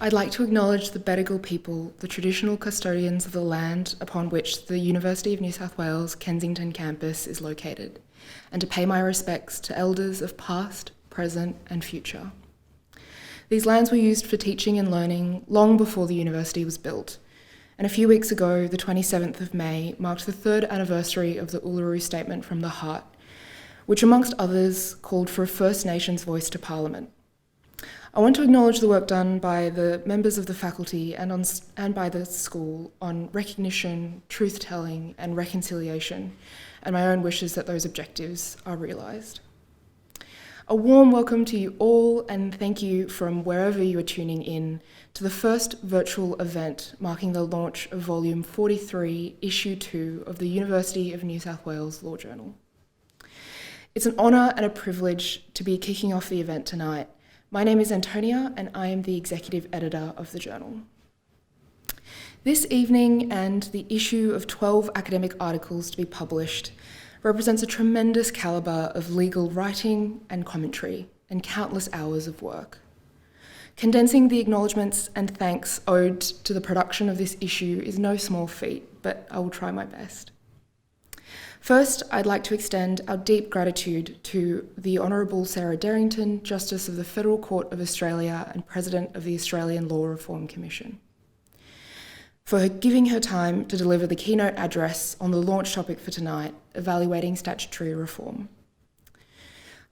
I'd like to acknowledge the Bedegal people, the traditional custodians of the land upon which the University of New South Wales Kensington campus is located, and to pay my respects to elders of past, present, and future. These lands were used for teaching and learning long before the university was built, and a few weeks ago, the 27th of May, marked the 3rd anniversary of the Uluru Statement from the Heart, which amongst others called for a First Nations voice to Parliament. I want to acknowledge the work done by the members of the faculty and by the school on recognition, truth-telling, and reconciliation, and my own wishes that those objectives are realised. A warm welcome to you all, and thank you from wherever you are tuning in to the first virtual event marking the launch of Volume 43, Issue 2 of the University of New South Wales Law Journal. It's an honour and a privilege to be kicking off the event tonight. My name is Antonia, and I am the Executive Editor of the journal. This evening, and the issue of 12 academic articles to be published, represents a tremendous calibre of legal writing and commentary, and countless hours of work. Condensing the acknowledgements and thanks owed to the production of this issue is no small feat, but I will try my best. First, I'd like to extend our deep gratitude to the Honourable Sarah Derrington, Justice of the Federal Court of Australia and President of the Australian Law Reform Commission, for giving her time to deliver the keynote address on the launch topic for tonight, evaluating statutory reform.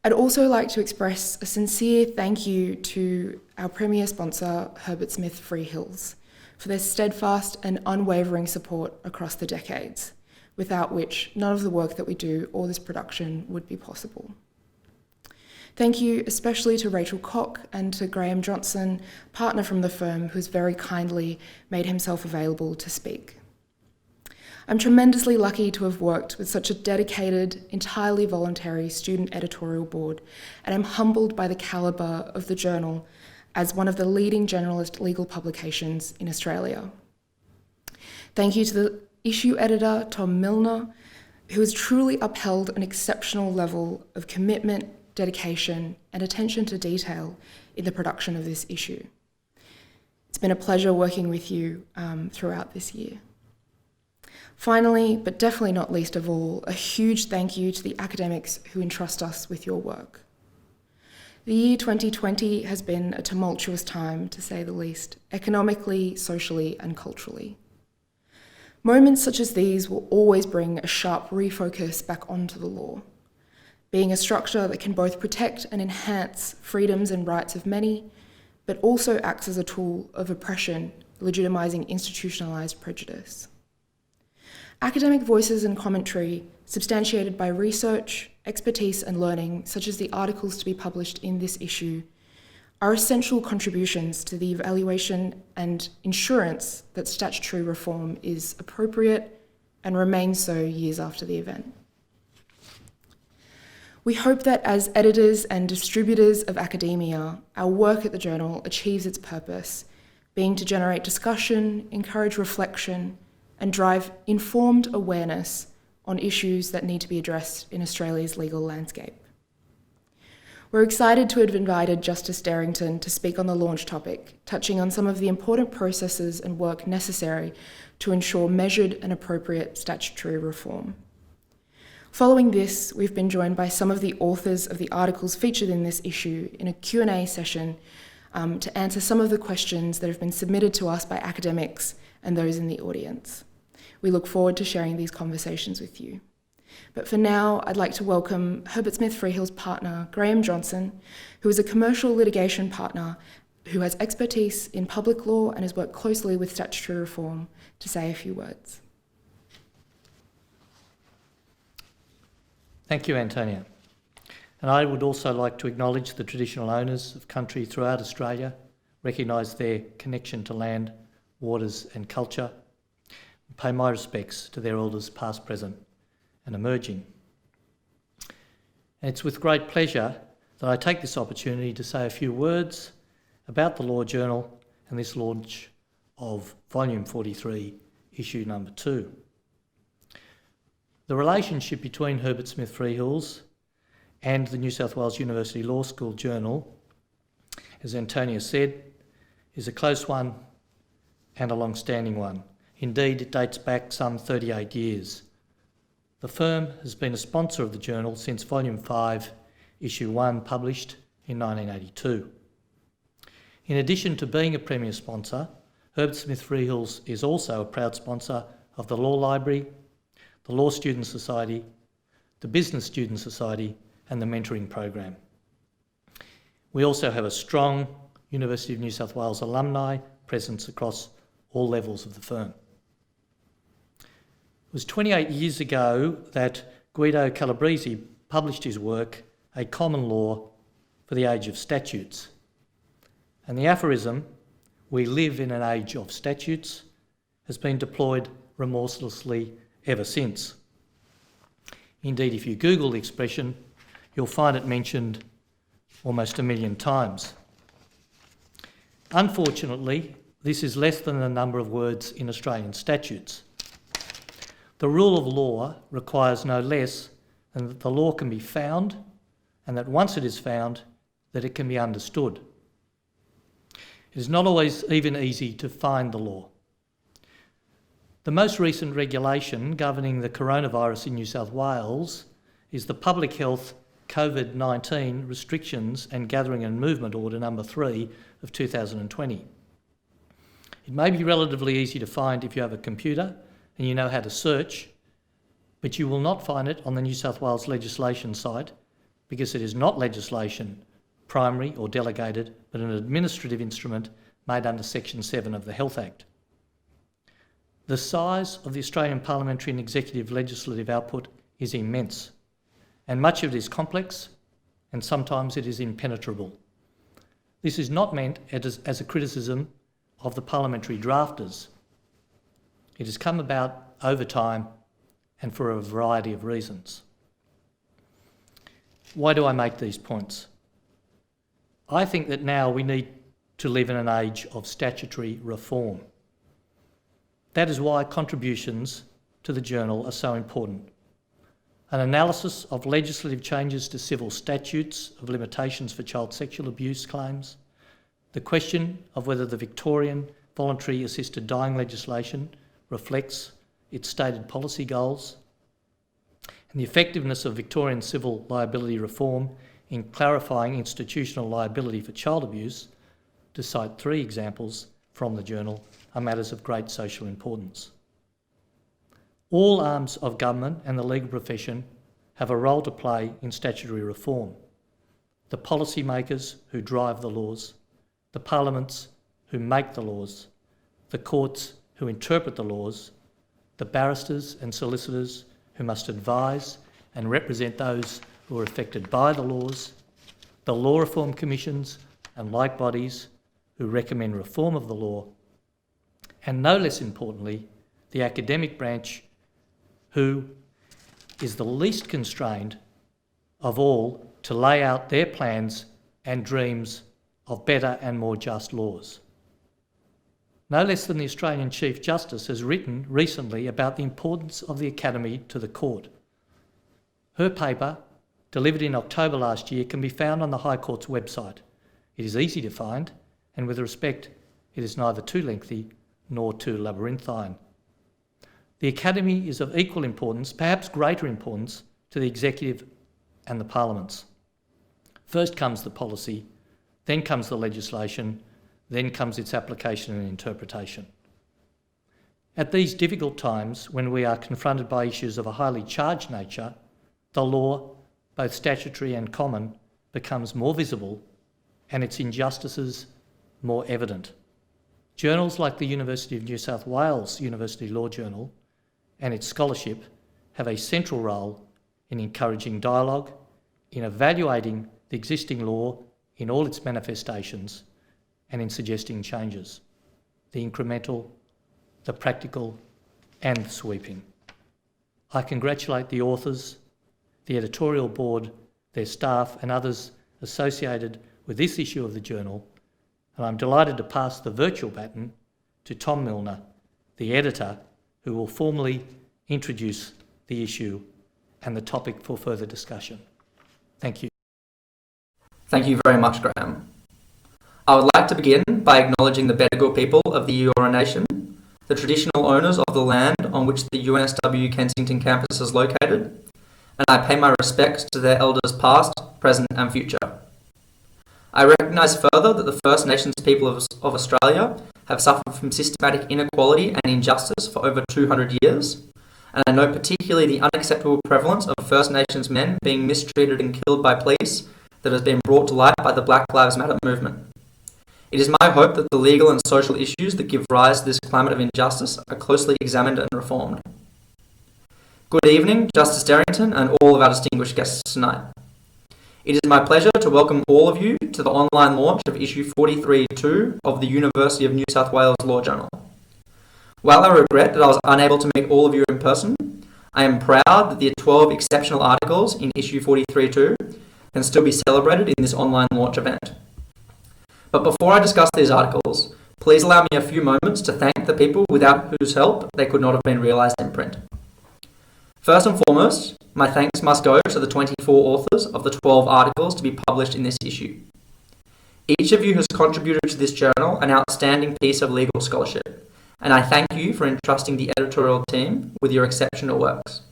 I'd also like to express a sincere thank you to our premier sponsor, Herbert Smith Freehills, for their steadfast and unwavering support across the decades, without which none of the work that we do or this production would be possible. Thank you especially to Rachel Koch and to Graham Johnson, partner from the firm, who's very kindly made himself available to speak. I'm tremendously lucky to have worked with such a dedicated, entirely voluntary student editorial board, and I'm humbled by the calibre of the journal as one of the leading generalist legal publications in Australia. Thank you to the issue editor, Tom Milner, who has truly upheld an exceptional level of commitment, dedication, and attention to detail in the production of this issue. It's been a pleasure working with you throughout this year. Finally, but definitely not least of all, a huge thank you to the academics who entrust us with your work. The year 2020 has been a tumultuous time, to say the least, economically, socially, and culturally. Moments such as these will always bring a sharp refocus back onto the law, being a structure that can both protect and enhance freedoms and rights of many, but also acts as a tool of oppression, legitimising institutionalised prejudice. Academic voices and commentary, substantiated by research, expertise and learning, such as the articles to be published in this issue, are essential contributions to the evaluation and ensurance that statutory reform is appropriate and remains so years after the event. We hope that as editors and distributors of academia, our work at the journal achieves its purpose, being to generate discussion, encourage reflection, and drive informed awareness on issues that need to be addressed in Australia's legal landscape. We're excited to have invited Justice Derrington to speak on the launch topic, touching on some of the important processes and work necessary to ensure measured and appropriate statutory reform. Following this, we've been joined by some of the authors of the articles featured in this issue in a Q&A session to answer some of the questions that have been submitted to us by academics and those in the audience. We look forward to sharing these conversations with you. But for now, I'd like to welcome Herbert Smith Freehill's partner, Graham Johnson, who is a commercial litigation partner who has expertise in public law and has worked closely with statutory reform, to say a few words. Thank you, Antonia. And I would also like to acknowledge the traditional owners of country throughout Australia, recognise their connection to land, waters and culture, and pay my respects to their elders past, present and emerging. And it's with great pleasure that I take this opportunity to say a few words about the Law Journal and this launch of Volume 43, Issue Number 2. The relationship between Herbert Smith Freehills and the New South Wales University Law School Journal, as Antonia said, is a close one and a long-standing one. Indeed, it dates back some 38 years. The firm has been a sponsor of the journal since Volume 5, Issue 1, published in 1982. In addition to being a premier sponsor, Herbert Smith Freehills is also a proud sponsor of the Law Library, the Law Student Society, the Business Student Society and the Mentoring Program. We also have a strong University of New South Wales alumni presence across all levels of the firm. It was 28 years ago that Guido Calabrese published his work, A Common Law for the Age of Statutes. And the aphorism, "We live in an age of statutes," has been deployed remorselessly ever since. Indeed, if you Google the expression, you'll find it mentioned almost 1 million times. Unfortunately, this is less than the number of words in Australian statutes. The rule of law requires no less than that the law can be found, and that once it is found, that it can be understood. It is not always even easy to find the law. The most recent regulation governing the coronavirus in New South Wales is the Public Health COVID-19 Restrictions and Gathering and Movement Order No. 3 of 2020. It may be relatively easy to find if you have a computer and you know how to search, but you will not find it on the New South Wales legislation site because it is not legislation, primary or delegated, but an administrative instrument made under Section 7 of the Health Act. The size of the Australian parliamentary and executive legislative output is immense, and much of it is complex, and sometimes it is impenetrable. This is not meant as a criticism of the parliamentary drafters. It has come about over time and for a variety of reasons. Why do I make these points? I think that now we need to live in an age of statutory reform. That is why contributions to the journal are so important. An analysis of legislative changes to civil statutes of limitations for child sexual abuse claims, the question of whether the Victorian voluntary assisted dying legislation reflects its stated policy goals, and the effectiveness of Victorian civil liability reform in clarifying institutional liability for child abuse, to cite 3 examples from the journal, are matters of great social importance. All arms of government and the legal profession have a role to play in statutory reform. The policymakers who drive the laws, the parliaments who make the laws, the courts who interpret the laws, the barristers and solicitors who must advise and represent those who are affected by the laws, the law reform commissions and like bodies who recommend reform of the law, and no less importantly, the academic branch who is the least constrained of all to lay out their plans and dreams of better and more just laws. No less than the Australian Chief Justice has written recently about the importance of the Academy to the Court. Her paper, delivered in October last year, can be found on the High Court's website. It is easy to find, and with respect, it is neither too lengthy nor too labyrinthine. The Academy is of equal importance, perhaps greater importance, to the Executive and the Parliaments. First comes the policy, then comes the legislation, then comes its application and interpretation. At these difficult times, when we are confronted by issues of a highly charged nature, the law, both statutory and common, becomes more visible and its injustices more evident. Journals like the University of New South Wales University Law Journal and its scholarship have a central role in encouraging dialogue, in evaluating the existing law in all its manifestations, and in suggesting changes, the incremental, the practical and the sweeping. I congratulate the authors, the editorial board, their staff and others associated with this issue of the journal, and I'm delighted to pass the virtual baton to Tom Milner, the editor, who will formally introduce the issue and the topic for further discussion. Thank you. Thank you very much, Graham. I would like to begin by acknowledging the Bedegal people of the Eora Nation, the traditional owners of the land on which the UNSW Kensington campus is located, and I pay my respects to their elders past, present and future. I recognise further that the First Nations people of Australia have suffered from systematic inequality and injustice for over 200 years, and I note particularly the unacceptable prevalence of First Nations men being mistreated and killed by police that has been brought to light by the Black Lives Matter movement. It is my hope that the legal and social issues that give rise to this climate of injustice are closely examined and reformed. Good evening, Justice Derrington and all of our distinguished guests tonight. It is my pleasure to welcome all of you to the online launch of issue 43.2 of the University of New South Wales Law Journal. While I regret that I was unable to meet all of you in person, I am proud that the 12 exceptional articles in issue 43.2 can still be celebrated in this online launch event. But before I discuss these articles, please allow me a few moments to thank the people without whose help they could not have been realised in print. First and foremost, my thanks must go to the 24 authors of the 12 articles to be published in this issue. Each of you has contributed to this journal an outstanding piece of legal scholarship, and I thank you for entrusting the editorial team with your exceptional works.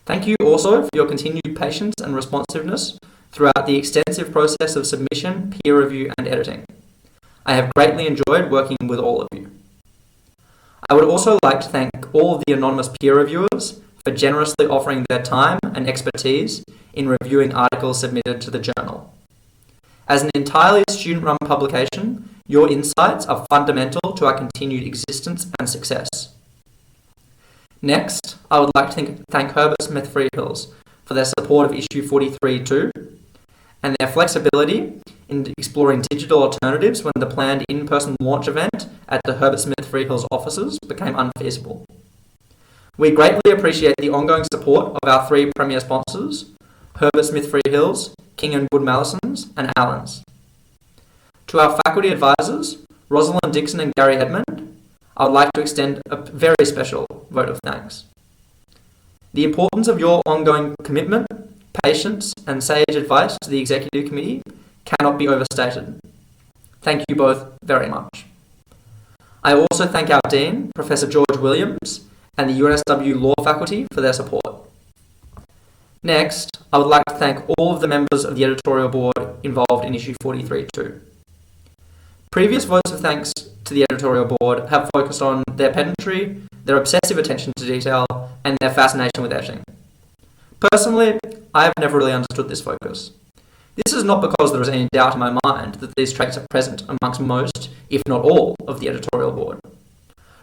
Thank you also for your continued patience and responsiveness throughout the extensive process of submission, peer review and editing. I have greatly enjoyed working with all of you. I would also like to thank all of the anonymous peer reviewers for generously offering their time and expertise in reviewing articles submitted to the journal. As an entirely student-run publication, your insights are fundamental to our continued existence and success. Next, I would like to thank Herbert Smith Freehills for their support of issue 43.2 and their flexibility in exploring digital alternatives when the planned in-person launch event at the Herbert Smith Freehills offices became unfeasible. We greatly appreciate the ongoing support of our three premier sponsors, Herbert Smith Freehills, King and Wood Mallisons, and Allens. To our faculty advisors, Rosalind Dixon and Gary Edmond, I would like to extend a very special vote of thanks. The importance of your ongoing commitment, patience, and sage advice to the Executive Committee cannot be overstated. Thank you both very much. I also thank our Dean, Professor George Williams, and the UNSW Law Faculty for their support. Next, I would like to thank all of the members of the editorial board involved in issue 43.2. Previous votes of thanks to the editorial board have focused on their pedantry, their obsessive attention to detail, and their fascination with editing. Personally, I have never really understood this focus. This is not because there is any doubt in my mind that these traits are present amongst most, if not all, of the editorial board.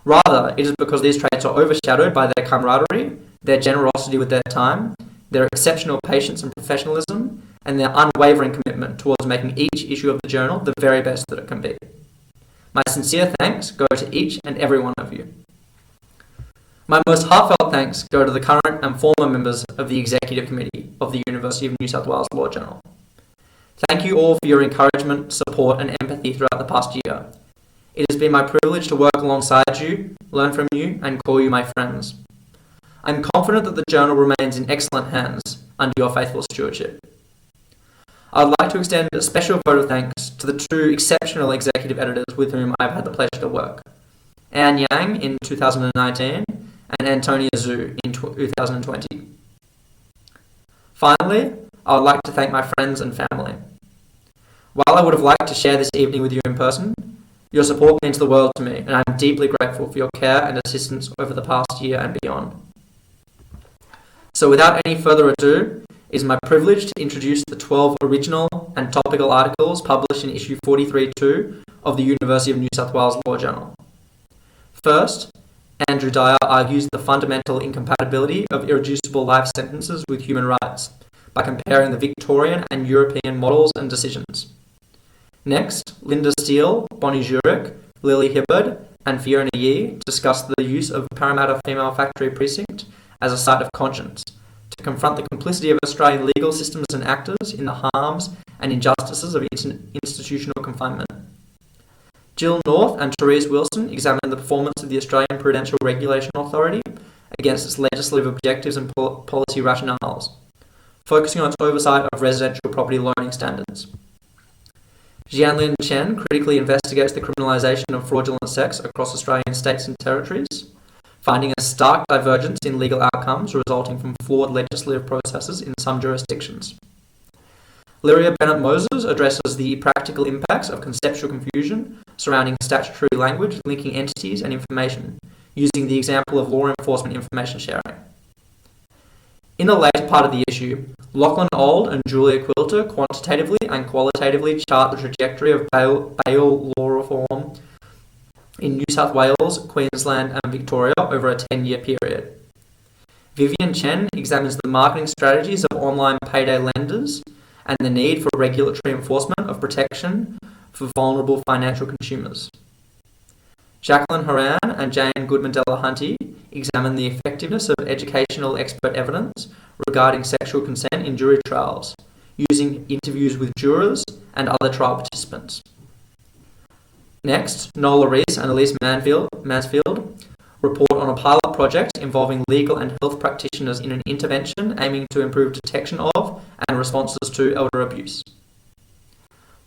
Rather, it is because these traits are overshadowed by their camaraderie, their generosity with their time, their exceptional patience and professionalism, and their unwavering commitment towards making each issue of the journal the very best that it can be. My sincere thanks go to each and every one of you. My most heartfelt thanks go to the current and former members of the Executive Committee of the University of New South Wales Law Journal. Thank you all for your encouragement, support and empathy throughout the past year. It has been my privilege to work alongside you, learn from you and call you my friends. I'm confident that the journal remains in excellent hands under your faithful stewardship. I would like to extend a special vote of thanks to the two exceptional executive editors with whom I've had the pleasure to work, Anne Yang in 2019 and Antonia Zhu in 2020. Finally, I would like to thank my friends and family. While I would have liked to share this evening with you in person, your support means the world to me, and I'm deeply grateful for your care and assistance over the past year and beyond. So without any further ado, it is my privilege to introduce the 12 original and topical articles published in issue 43.2 of the University of New South Wales Law Journal. First, Andrew Dyer argues the fundamental incompatibility of irreducible life sentences with human rights by comparing the Victorian and European models and decisions. Next, Linda Steele, Bonnie Zurich, Lily Hibbard, and Fiona Yee discuss the use of Parramatta Female Factory Precinct as a site of conscience to confront the complicity of Australian legal systems and actors in the harms and injustices of institutional confinement. Jill North and Therese Wilson examine the performance of the Australian Prudential Regulation Authority against its legislative objectives and policy rationales, focusing on its oversight of residential property loaning standards. Jianlin Chen critically investigates the criminalisation of fraudulent sex across Australian states and territories, finding a stark divergence in legal outcomes resulting from flawed legislative processes in some jurisdictions. Lyria Bennett-Moses addresses the practical impacts of conceptual confusion surrounding statutory language linking entities and information, using the example of law enforcement information sharing. In the later part of the issue, Lachlan Auld and Julia Quilter quantitatively and qualitatively chart the trajectory of bail law reform in New South Wales, Queensland and Victoria over a 10-year period. Vivian Chen examines the marketing strategies of online payday lenders and the need for regulatory enforcement of protection for vulnerable financial consumers. Jacqueline Horan and Jane Goodman-Delahunty examine the effectiveness of educational expert evidence regarding sexual consent in jury trials, using interviews with jurors and other trial participants. Next, Nola Rees and Elise Mansfield report on a pilot project involving legal and health practitioners in an intervention aiming to improve detection of and responses to elder abuse.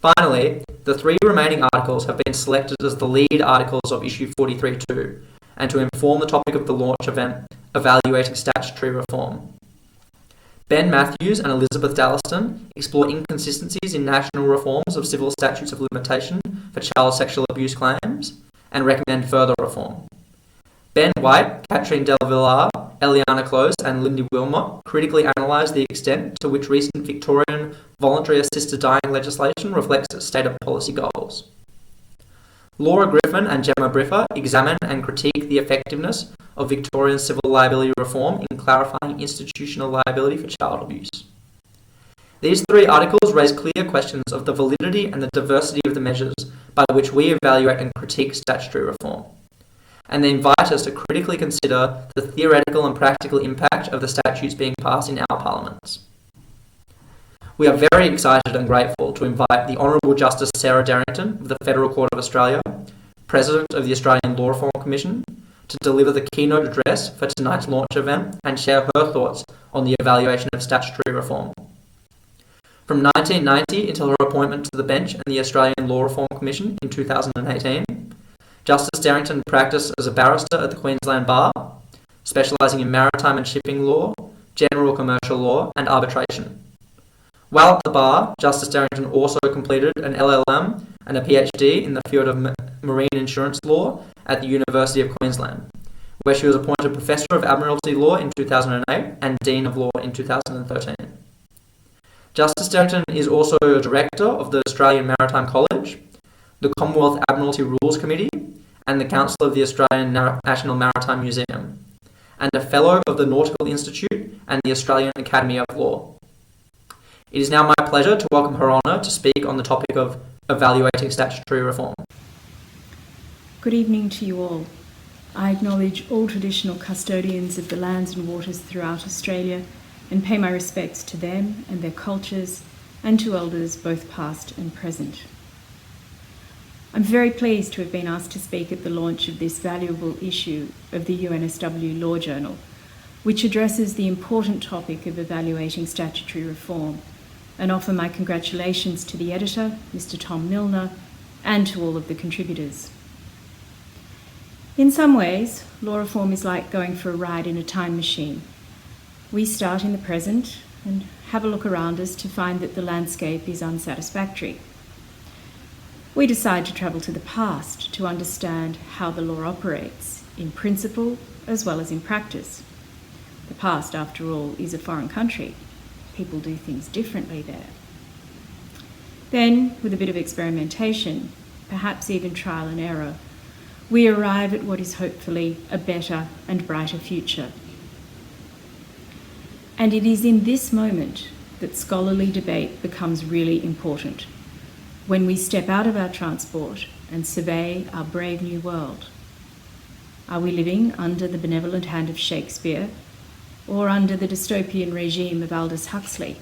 Finally, the 3 remaining articles have been selected as the lead articles of issue 43.2 and to inform the topic of the launch event, Evaluating Statutory Reform. Ben Mathews and Elizabeth Dallaston explore inconsistencies in national reforms of civil statutes of limitation for child sexual abuse claims and recommend further reform. Ben White, Katrine Del Villar, Eliana Close and Lindy Wilmot critically analyse the extent to which recent Victorian voluntary assisted dying legislation reflects stated policy goals. Laura Griffin and Gemma Briffa examine and critique the effectiveness of Victorian civil liability reform in clarifying institutional liability for child abuse. These 3 articles raise clear questions of the validity and the diversity of the measures by which we evaluate and critique statutory reform, and they invite us to critically consider the theoretical and practical impact of the statutes being passed in our parliaments. We are very excited and grateful to invite the Honourable Justice Sarah Derrington of the Federal Court of Australia, President of the Australian Law Reform Commission, to deliver the keynote address for tonight's launch event and share her thoughts on the evaluation of statutory reform. From 1990 until her appointment to the bench in the Australian Law Reform Commission in 2018, Justice Derrington practiced as a barrister at the Queensland Bar, specialising in maritime and shipping law, general commercial law and arbitration. While at the bar, Justice Derrington also completed an LLM and a PhD in the field of marine insurance law at the University of Queensland, where she was appointed Professor of Admiralty Law in 2008 and Dean of Law in 2013. Justice Derrington is also a Director of the Australian Maritime College, the Commonwealth Admiralty Rules Committee, and the Council of the Australian National Maritime Museum, and a Fellow of the Nautical Institute and the Australian Academy of Law. It is now my pleasure to welcome Her Honour to speak on the topic of evaluating statutory reform. Good evening to you all. I acknowledge all traditional custodians of the lands and waters throughout Australia and pay my respects to them and their cultures and to elders both past and present. I'm very pleased to have been asked to speak at the launch of this valuable issue of the UNSW Law Journal, which addresses the important topic of evaluating statutory reform, and offer my congratulations to the editor, Mr. Tom Milner, and to all of the contributors. In some ways, law reform is like going for a ride in a time machine. We start in the present and have a look around us to find that the landscape is unsatisfactory. We decide to travel to the past to understand how the law operates, in principle as well as in practice. The past, after all, is a foreign country. People do things differently there. Then, with a bit of experimentation, perhaps even trial and error, we arrive at what is hopefully a better and brighter future. And it is in this moment that scholarly debate becomes really important, when we step out of our transport and survey our brave new world. Are we living under the benevolent hand of Shakespeare, or under the dystopian regime of Aldous Huxley?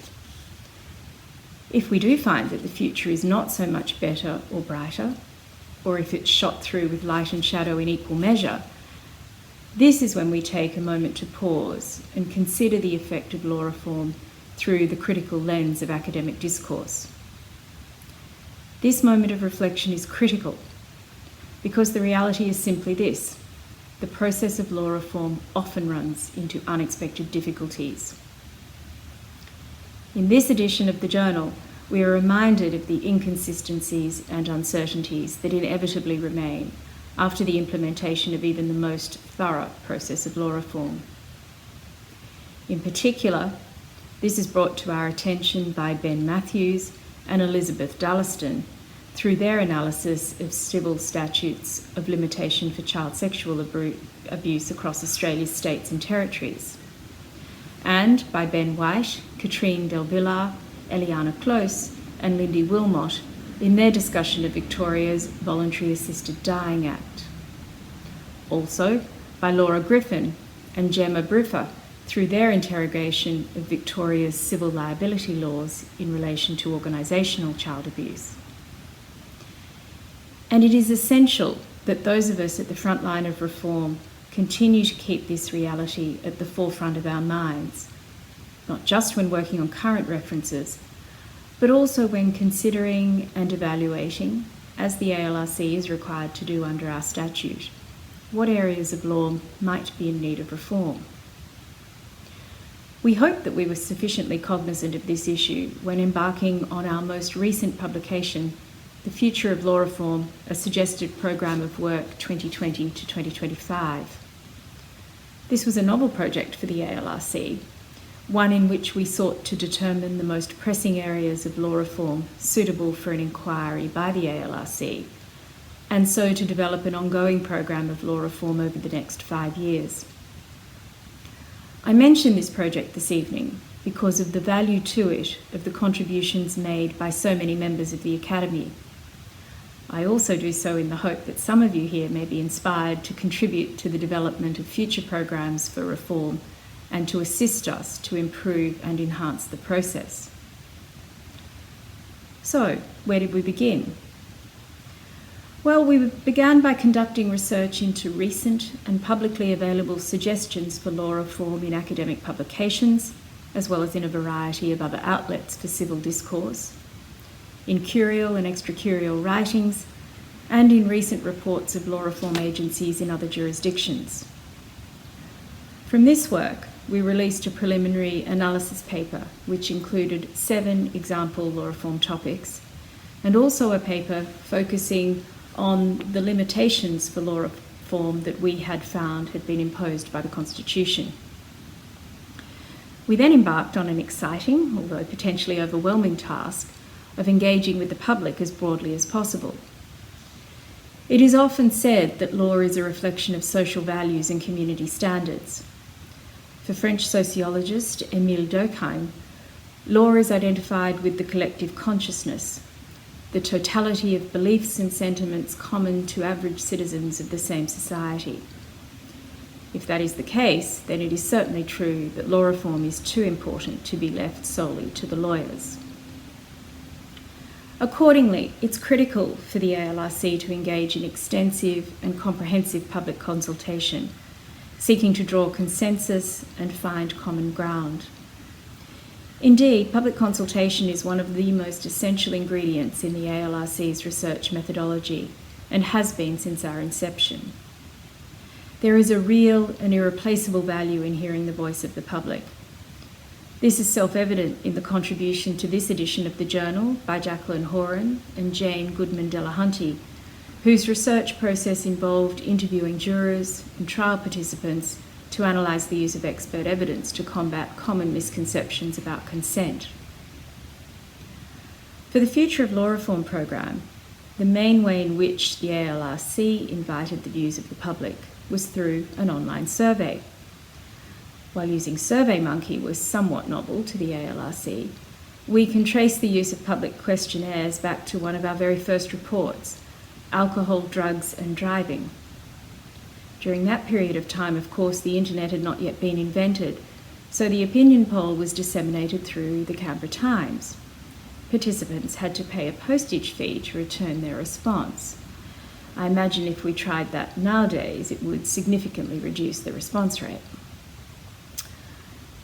If we do find that the future is not so much better or brighter, or if it's shot through with light and shadow in equal measure, this is when we take a moment to pause and consider the effect of law reform through the critical lens of academic discourse. This moment of reflection is critical because the reality is simply this: the process of law reform often runs into unexpected difficulties. In this edition of the journal, we are reminded of the inconsistencies and uncertainties that inevitably remain after the implementation of even the most thorough process of law reform. In particular, this is brought to our attention by Ben Mathews and Elizabeth Dulliston through their analysis of civil statutes of limitation for child sexual abuse across Australia's states and territories, and by Ben White, Katrine Del Villar, Eliana Close and Lindy Wilmot in their discussion of Victoria's Voluntary Assisted Dying Act. Also by Laura Griffin and Gemma Briffa through their interrogation of Victoria's civil liability laws in relation to organisational child abuse. And it is essential that those of us at the front line of reform continue to keep this reality at the forefront of our minds, not just when working on current references, but also when considering and evaluating, as the ALRC is required to do under our statute, what areas of law might be in need of reform. We hope that we were sufficiently cognizant of this issue when embarking on our most recent publication, The Future of Law Reform, a Suggested Programme of Work 2020 to 2025. This was a novel project for the ALRC, one in which we sought to determine the most pressing areas of law reform suitable for an inquiry by the ALRC, and so to develop an ongoing programme of law reform over the next 5 years. I mention this project this evening because of the value to it of the contributions made by so many members of the Academy. I also do so in the hope that some of you here may be inspired to contribute to the development of future programmes for reform and to assist us to improve and enhance the process. So, where did we begin? Well, we began by conducting research into recent and publicly available suggestions for law reform in academic publications, as well as in a variety of other outlets for civil discourse, in curial and extracurial writings, and in recent reports of law reform agencies in other jurisdictions. From this work, we released a preliminary analysis paper which included 7 example law reform topics, and also a paper focusing on the limitations for law reform that we had found had been imposed by the Constitution. We then embarked on an exciting, although potentially overwhelming task of engaging with the public as broadly as possible. It is often said that law is a reflection of social values and community standards. For French sociologist Émile Durkheim, law is identified with the collective consciousness, the totality of beliefs and sentiments common to average citizens of the same society. If that is the case, then it is certainly true that law reform is too important to be left solely to the lawyers. Accordingly, it's critical for the ALRC to engage in extensive and comprehensive public consultation, seeking to draw consensus and find common ground. Indeed, public consultation is one of the most essential ingredients in the ALRC's research methodology and has been since our inception. There is a real and irreplaceable value in hearing the voice of the public. This is self-evident in the contribution to this edition of the journal by Jacqueline Horan and Jane Goodman-Delahunty, whose research process involved interviewing jurors and trial participants to analyse the use of expert evidence to combat common misconceptions about consent. For the Future of Law Reform programme, the main way in which the ALRC invited the views of the public was through an online survey. While using SurveyMonkey was somewhat novel to the ALRC, we can trace the use of public questionnaires back to one of our very first reports, Alcohol, Drugs and Driving. During that period of time, of course, the internet had not yet been invented, so the opinion poll was disseminated through the Canberra Times. Participants had to pay a postage fee to return their response. I imagine if we tried that nowadays, it would significantly reduce the response rate.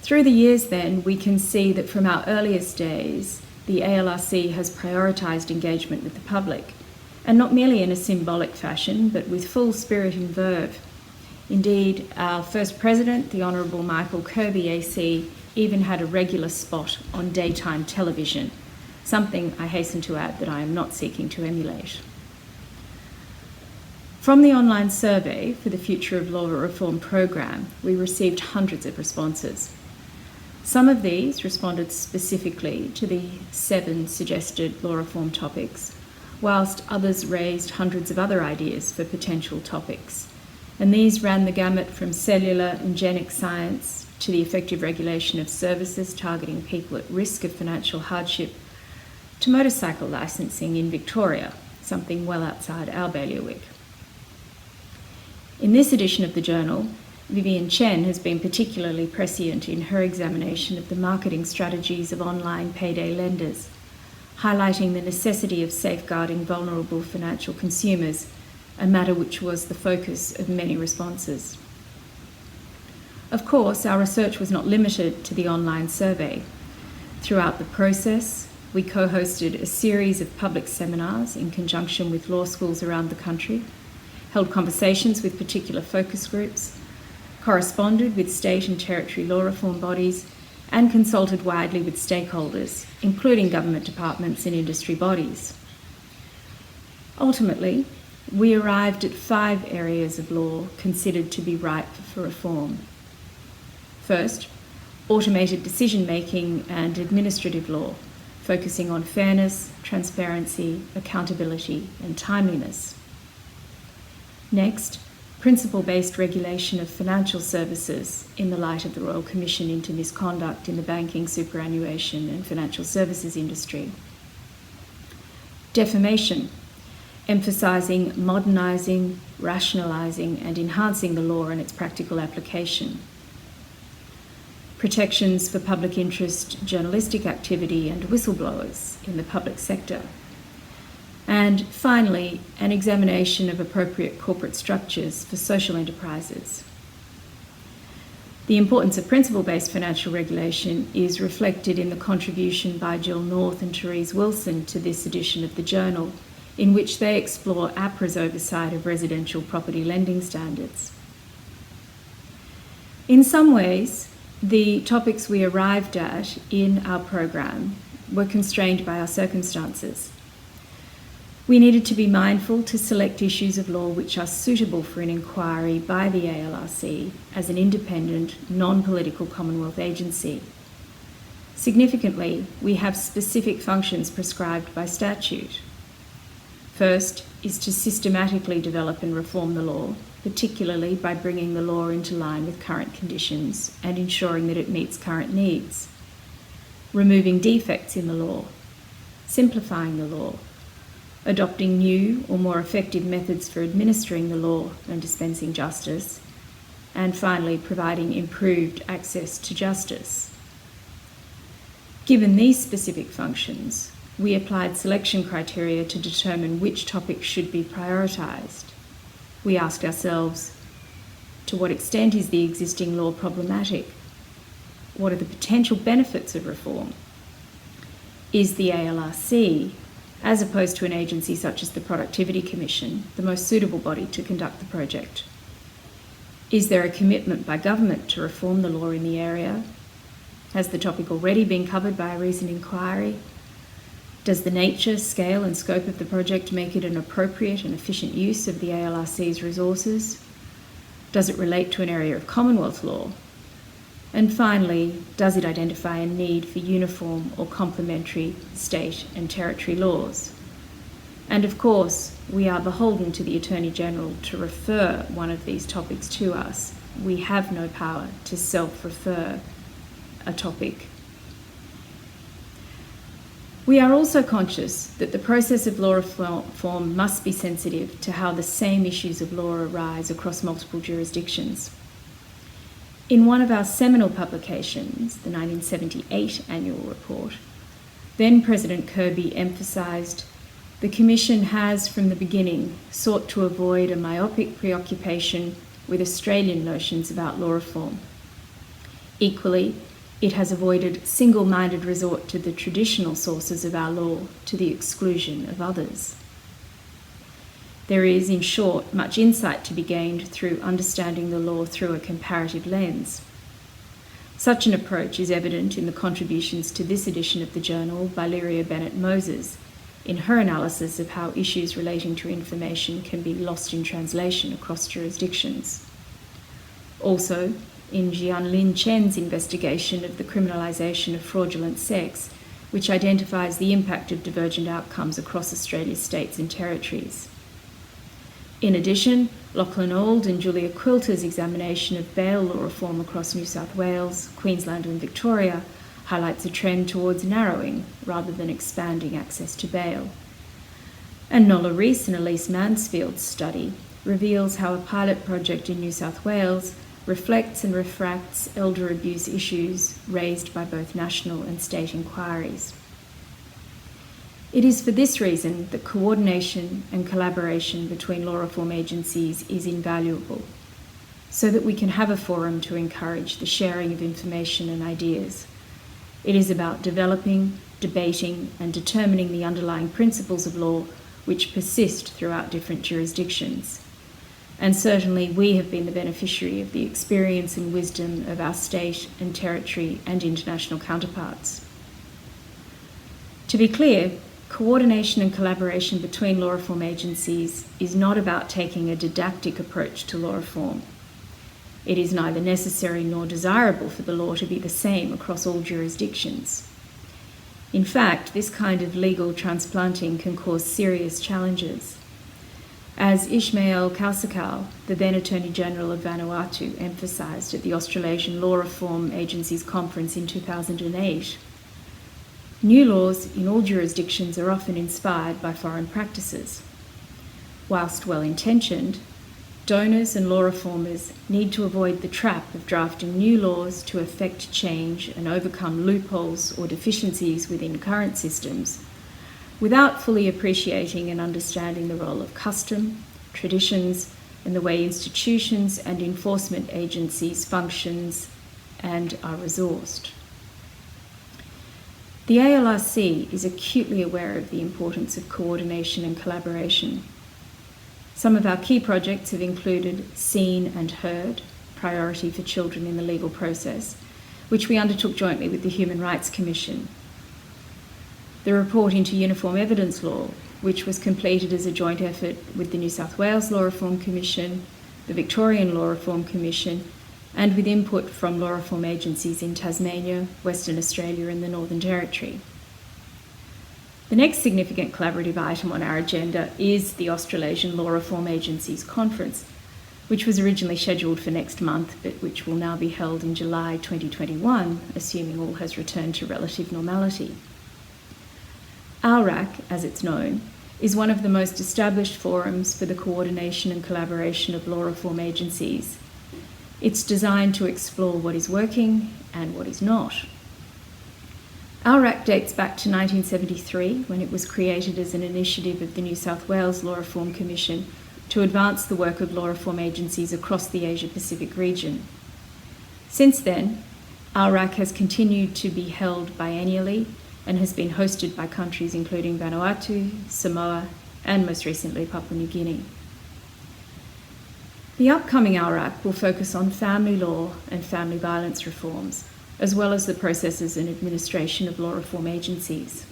Through the years then, we can see that from our earliest days, the ALRC has prioritised engagement with the public, and not merely in a symbolic fashion, but with full spirit and verve. Indeed, our first president, the Honourable Michael Kirby AC, even had a regular spot on daytime television, something I hasten to add that I am not seeking to emulate. From the online survey for the Future of Law Reform program, we received hundreds of responses. Some of these responded specifically to the 7 suggested law reform topics, whilst others raised hundreds of other ideas for potential topics. And these ran the gamut from cellular and genic science to the effective regulation of services targeting people at risk of financial hardship to motorcycle licensing in Victoria, something well outside our bailiwick. In this edition of the journal, Vivian Chen has been particularly prescient in her examination of the marketing strategies of online payday lenders, highlighting the necessity of safeguarding vulnerable financial consumers, a matter which was the focus of many responses. Of course, our research was not limited to the online survey. Throughout the process, we co-hosted a series of public seminars in conjunction with law schools around the country, held conversations with particular focus groups, corresponded with state and territory law reform bodies, and consulted widely with stakeholders, including government departments and industry bodies. Ultimately, we arrived at 5 areas of law considered to be ripe for reform. First, automated decision-making and administrative law, focusing on fairness, transparency, accountability, and timeliness. Next, principle-based regulation of financial services in the light of the Royal Commission into Misconduct in the banking, superannuation and financial services industry. Defamation, emphasising modernising, rationalising and enhancing the law and its practical application. Protections for public interest journalistic activity and whistleblowers in the public sector. And finally, an examination of appropriate corporate structures for social enterprises. The importance of principle-based financial regulation is reflected in the contribution by Jill North and Therese Wilson to this edition of the journal, in which they explore APRA's oversight of residential property lending standards. In some ways, the topics we arrived at in our program were constrained by our circumstances. We needed to be mindful to select issues of law which are suitable for an inquiry by the ALRC as an independent, non-political Commonwealth agency. Significantly, we have specific functions prescribed by statute. First is to systematically develop and reform the law, particularly by bringing the law into line with current conditions and ensuring that it meets current needs. Removing defects in the law, simplifying the law, adopting new or more effective methods for administering the law and dispensing justice, and finally providing improved access to justice. Given these specific functions, we applied selection criteria to determine which topics should be prioritised. We asked ourselves, to what extent is the existing law problematic? What are the potential benefits of reform? Is the ALRC, as opposed to an agency such as the Productivity Commission, the most suitable body to conduct the project? Is there a commitment by government to reform the law in the area? Has the topic already been covered by a recent inquiry? Does the nature, scale and scope of the project make it an appropriate and efficient use of the ALRC's resources? Does it relate to an area of Commonwealth law? And finally, does it identify a need for uniform or complementary state and territory laws? And of course, we are beholden to the Attorney-General to refer one of these topics to us. We have no power to self-refer a topic. We are also conscious that the process of law reform must be sensitive to how the same issues of law arise across multiple jurisdictions. In one of our seminal publications, the 1978 annual report, then President Kirby emphasised the Commission has from the beginning sought to avoid a myopic preoccupation with Australian notions about law reform. Equally, It has avoided single-minded resort to the traditional sources of our law to the exclusion of others. There is, in short, much insight to be gained through understanding the law through a comparative lens. Such an approach is evident in the contributions to this edition of the journal by Lyria Bennett-Moses, in her analysis of how issues relating to information can be lost in translation across jurisdictions. Also, in Jianlin Chen's investigation of the criminalisation of fraudulent sex, which identifies the impact of divergent outcomes across Australia's states and territories. In addition, Lachlan Auld and Julia Quilter's examination of bail law reform across New South Wales, Queensland and Victoria highlights a trend towards narrowing rather than expanding access to bail. And Nola Rees and Elise Mansfield's study reveals how a pilot project in New South Wales reflects and refracts elder abuse issues raised by both national and state inquiries. It is for this reason that coordination and collaboration between law reform agencies is invaluable, so that we can have a forum to encourage the sharing of information and ideas. It is about developing, debating, and determining the underlying principles of law which persist throughout different jurisdictions. And certainly we have been the beneficiary of the experience and wisdom of our state and territory and international counterparts. To be clear, coordination and collaboration between law reform agencies is not about taking a didactic approach to law reform. It is neither necessary nor desirable for the law to be the same across all jurisdictions. In fact, this kind of legal transplanting can cause serious challenges. As Ismail Kausikal, the then Attorney General of Vanuatu, emphasised at the Australasian Law Reform Agency's conference in 2008, new laws in all jurisdictions are often inspired by foreign practices. Whilst well-intentioned, donors and law reformers need to avoid the trap of drafting new laws to effect change and overcome loopholes or deficiencies within current systems, without fully appreciating and understanding the role of custom, traditions, and the way institutions and enforcement agencies functions and are resourced. The ALRC is acutely aware of the importance of coordination and collaboration. Some of our key projects have included Seen and Heard, Priority for Children in the Legal Process, which we undertook jointly with the Human Rights Commission. The Report into Uniform Evidence Law, which was completed as a joint effort with the New South Wales Law Reform Commission, the Victorian Law Reform Commission, and with input from law reform agencies in Tasmania, Western Australia and the Northern Territory. The next significant collaborative item on our agenda is the Australasian Law Reform Agency's conference, which was originally scheduled for next month, but which will now be held in July 2021, assuming all has returned to relative normality. ALRAC, as it's known, is one of the most established forums for the coordination and collaboration of law reform agencies. It's designed to explore what is working and what is not. ALRAC dates back to 1973, when it was created as an initiative of the New South Wales Law Reform Commission to advance the work of law reform agencies across the Asia-Pacific region. Since then, ALRAC has continued to be held biennially and has been hosted by countries including Vanuatu, Samoa, and most recently Papua New Guinea. The upcoming ALRAC will focus on family law and family violence reforms, as well as the processes and administration of law reform agencies.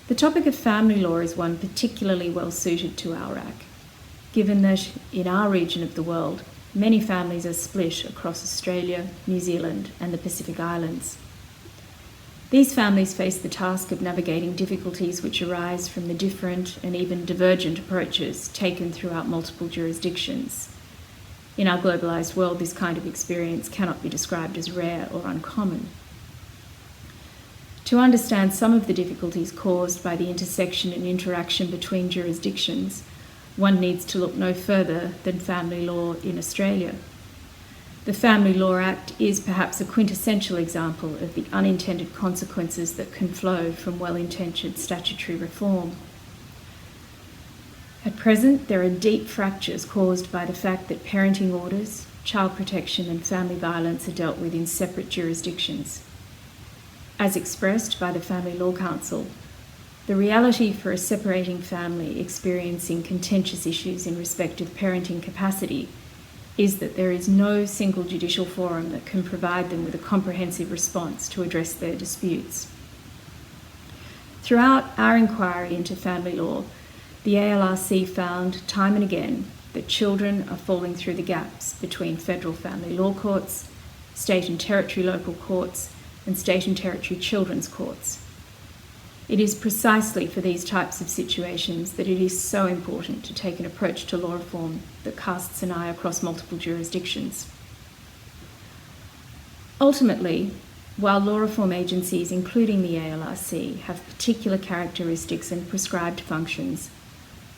The topic of family law is one particularly well suited to ALRAC, given that in our region of the world, many families are split across Australia, New Zealand, and the Pacific Islands. These families face the task of navigating difficulties which arise from the different and even divergent approaches taken throughout multiple jurisdictions. In our globalised world, this kind of experience cannot be described as rare or uncommon. To understand some of the difficulties caused by the intersection and interaction between jurisdictions, one needs to look no further than family law in Australia. The Family Law Act is perhaps a quintessential example of the unintended consequences that can flow from well-intentioned statutory reform. At present, there are deep fractures caused by the fact that parenting orders, child protection and family violence are dealt with in separate jurisdictions. As expressed by the Family Law Council, the reality for a separating family experiencing contentious issues in respect of parenting capacity is that there is no single judicial forum that can provide them with a comprehensive response to address their disputes. Throughout our inquiry into family law, the ALRC found time and again that children are falling through the gaps between federal family law courts, state and territory local courts, and state and territory children's courts. It is precisely for these types of situations that it is so important to take an approach to law reform that casts an eye across multiple jurisdictions. Ultimately, while law reform agencies, including the ALRC, have particular characteristics and prescribed functions,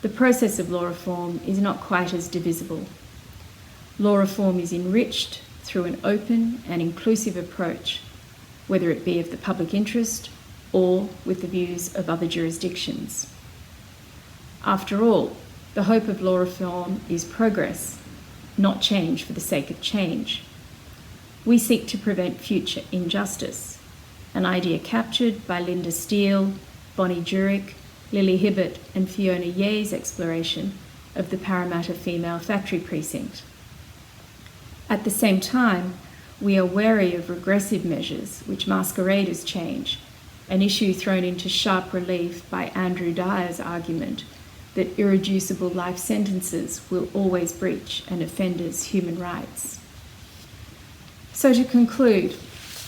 the process of law reform is not quite as divisible. Law reform is enriched through an open and inclusive approach, whether it be of the public interest or with the views of other jurisdictions. After all, the hope of law reform is progress, not change for the sake of change. We seek to prevent future injustice, an idea captured by Linda Steele, Bonnie Jurek, Lily Hibbert and Fiona Ye's exploration of the Parramatta Female Factory Precinct. At the same time, we are wary of regressive measures which masquerade as change, an issue thrown into sharp relief by Andrew Dyer's argument that irreducible life sentences will always breach an offender's human rights. So to conclude,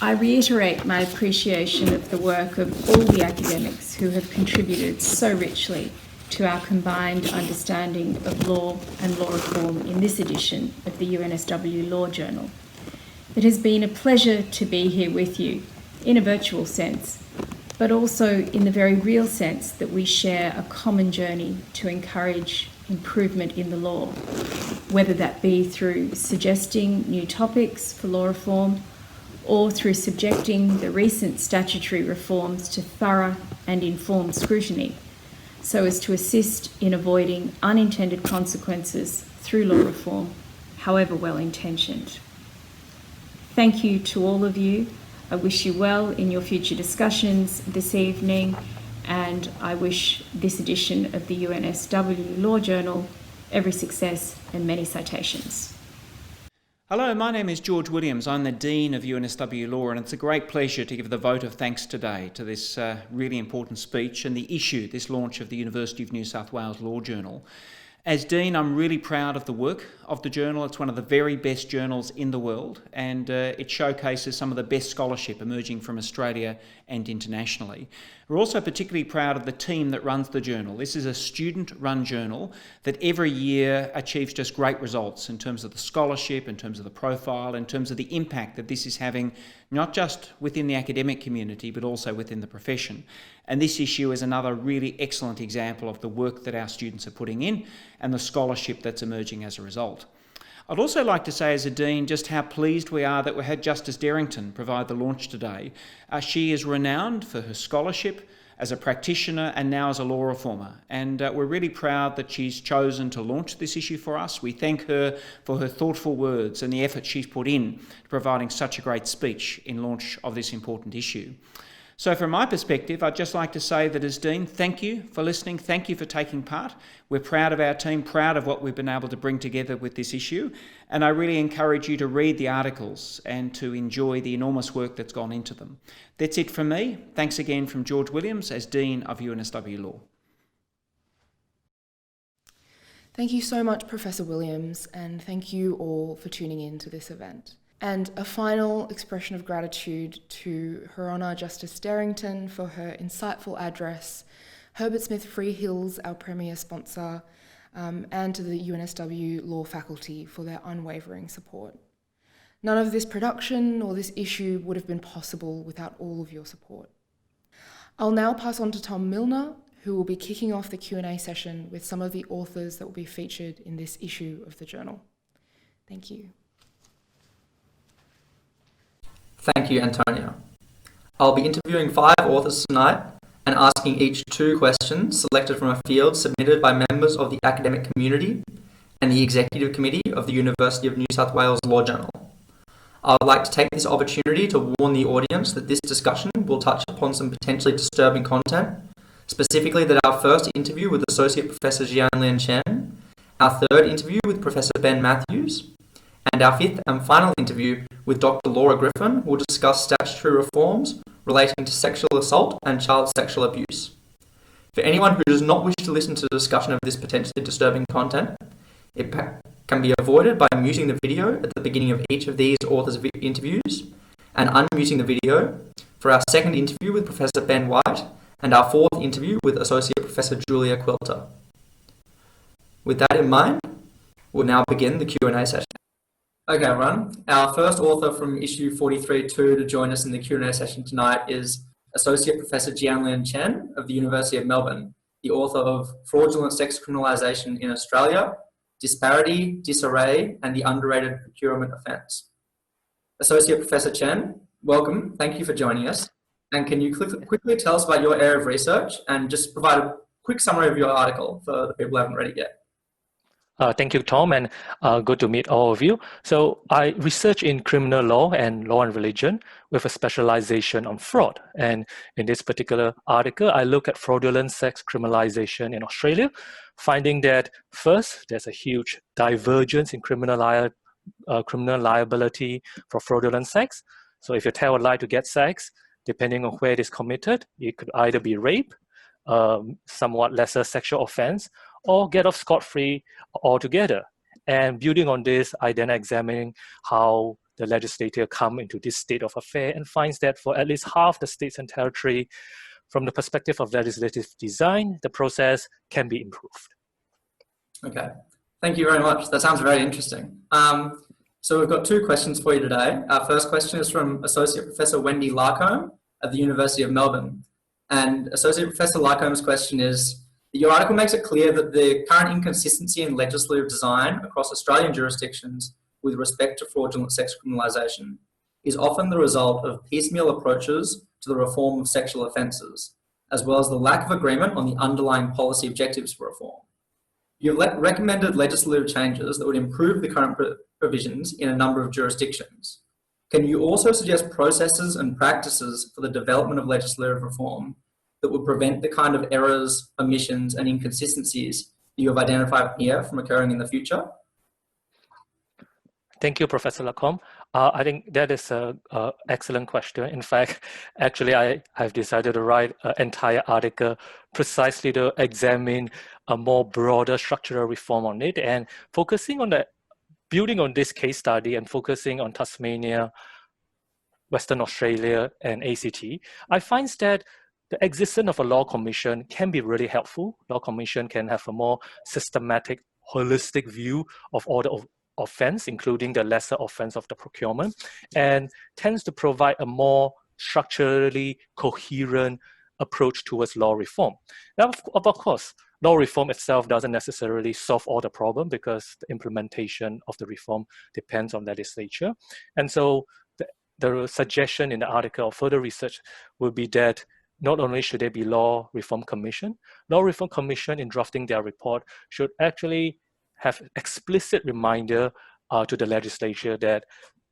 I reiterate my appreciation of the work of all the academics who have contributed so richly to our combined understanding of law and law reform in this edition of the UNSW Law Journal. It has been a pleasure to be here with you in a virtual sense, but also in the very real sense that we share a common journey to encourage improvement in the law, whether that be through suggesting new topics for law reform or through subjecting the recent statutory reforms to thorough and informed scrutiny so as to assist in avoiding unintended consequences through law reform, however well-intentioned. Thank you to all of you. I wish you well in your future discussions this evening, and I wish this edition of the UNSW Law Journal every success and many citations. Hello, my name is George Williams. I'm the Dean of UNSW Law, and it's a great pleasure to give the vote of thanks today to this really important speech and the issue, this launch of the University of New South Wales Law Journal. As Dean, I'm really proud of the work of the journal. It's one of the very best journals in the world, and it showcases some of the best scholarship emerging from Australia and internationally. We're also particularly proud of the team that runs the journal. This is a student-run journal that every year achieves just great results in terms of the scholarship, in terms of the profile, in terms of the impact that this is having, not just within the academic community, but also within the profession. And this issue is another really excellent example of the work that our students are putting in and the scholarship that's emerging as a result. I'd also like to say as a Dean just how pleased we are that we had Justice Derrington provide the launch today. She is renowned for her scholarship as a practitioner and now as a law reformer, and we're really proud that she's chosen to launch this issue for us. We thank her for her thoughtful words and the effort she's put in to providing such a great speech in launch of this important issue. So from my perspective, I'd just like to say that as Dean, thank you for listening, thank you for taking part. We're proud of our team, proud of what we've been able to bring together with this issue, and I really encourage you to read the articles and to enjoy the enormous work that's gone into them. That's it from me. Thanks again from George Williams as Dean of UNSW Law. Thank you so much, Professor Williams, and thank you all for tuning in to this event. And a final expression of gratitude to Her Honour Justice Derrington for her insightful address, Herbert Smith Freehills, our premier sponsor, and to the UNSW Law faculty for their unwavering support. None of this production or this issue would have been possible without all of your support. I'll now pass on to Tom Milner, who will be kicking off the Q&A session with some of the authors that will be featured in this issue of the journal. Thank you. Thank you, Antonia. I'll be interviewing 5 authors tonight, and asking each 2 questions selected from a field submitted by members of the academic community and the Executive Committee of the University of New South Wales Law Journal. I would like to take this opportunity to warn the audience that this discussion will touch upon some potentially disturbing content, specifically that our first interview with Associate Professor Jianlin Chen, our third interview with Professor Ben Mathews, and our 5th and final interview with Dr. Laura Griffin will discuss statutory reforms relating to sexual assault and child sexual abuse. For anyone who does not wish to listen to the discussion of this potentially disturbing content, it can be avoided by muting the video at the beginning of each of these authors' interviews and unmuting the video for our second interview with Professor Ben White and our 4th interview with Associate Professor Julia Quilter. With that in mind, we'll now begin the Q&A session. Okay, everyone. Our first author from issue 43.2 to join us in the Q&A session tonight is Associate Professor Jianlin Chen of the University of Melbourne, the author of Fraudulent Sex Criminalisation in Australia, Disparity, Disarray, and the Underrated Procurement Offence. Associate Professor Chen, welcome. Thank you for joining us. And can you quickly tell us about your area of research and just provide a quick summary of your article for the people who haven't read it yet? Thank you, Tom, and good to meet all of you. So I research in criminal law and religion with a specialization on fraud. And in this particular article, I look at fraudulent sex criminalisation in Australia, finding that first, there's a huge divergence in criminal liability for fraudulent sex. So if you tell a lie to get sex, depending on where it is committed, it could either be rape, somewhat lesser sexual offense, or get off scot-free altogether. And building on this, I then examine how the legislature come into this state of affair and finds that for at least half the states and territory, from the perspective of legislative design, the process can be improved. Okay, thank you very much. That sounds very interesting. So we've got 2 questions for you today. Our first question is from Associate Professor Wendy Larcombe at the University of Melbourne. And Associate Professor Larcombe's question is, your article makes it clear that the current inconsistency in legislative design across Australian jurisdictions with respect to fraudulent sex criminalisation is often the result of piecemeal approaches to the reform of sexual offences, as well as the lack of agreement on the underlying policy objectives for reform. You've recommended legislative changes that would improve the current provisions in a number of jurisdictions. Can you also suggest processes and practices for the development of legislative reform that would prevent the kind of errors, omissions, and inconsistencies you have identified here from occurring in the future? Thank you, Professor Lacombe. I think that is an excellent question. In fact, actually, I've decided to write an entire article precisely to examine a more broader structural reform on it and focusing on building on this case study and focusing on Tasmania, Western Australia, and ACT. I find that the existence of a law commission can be really helpful. Law commission can have a more systematic, holistic view of all the offense, including the lesser offense of the procurement, and tends to provide a more structurally coherent approach towards law reform. Now, of course, law reform itself doesn't necessarily solve all the problem because the implementation of the reform depends on legislature. And so the suggestion in the article of further research would be that not only should there be law reform commission in drafting their report should actually have explicit reminder to the legislature that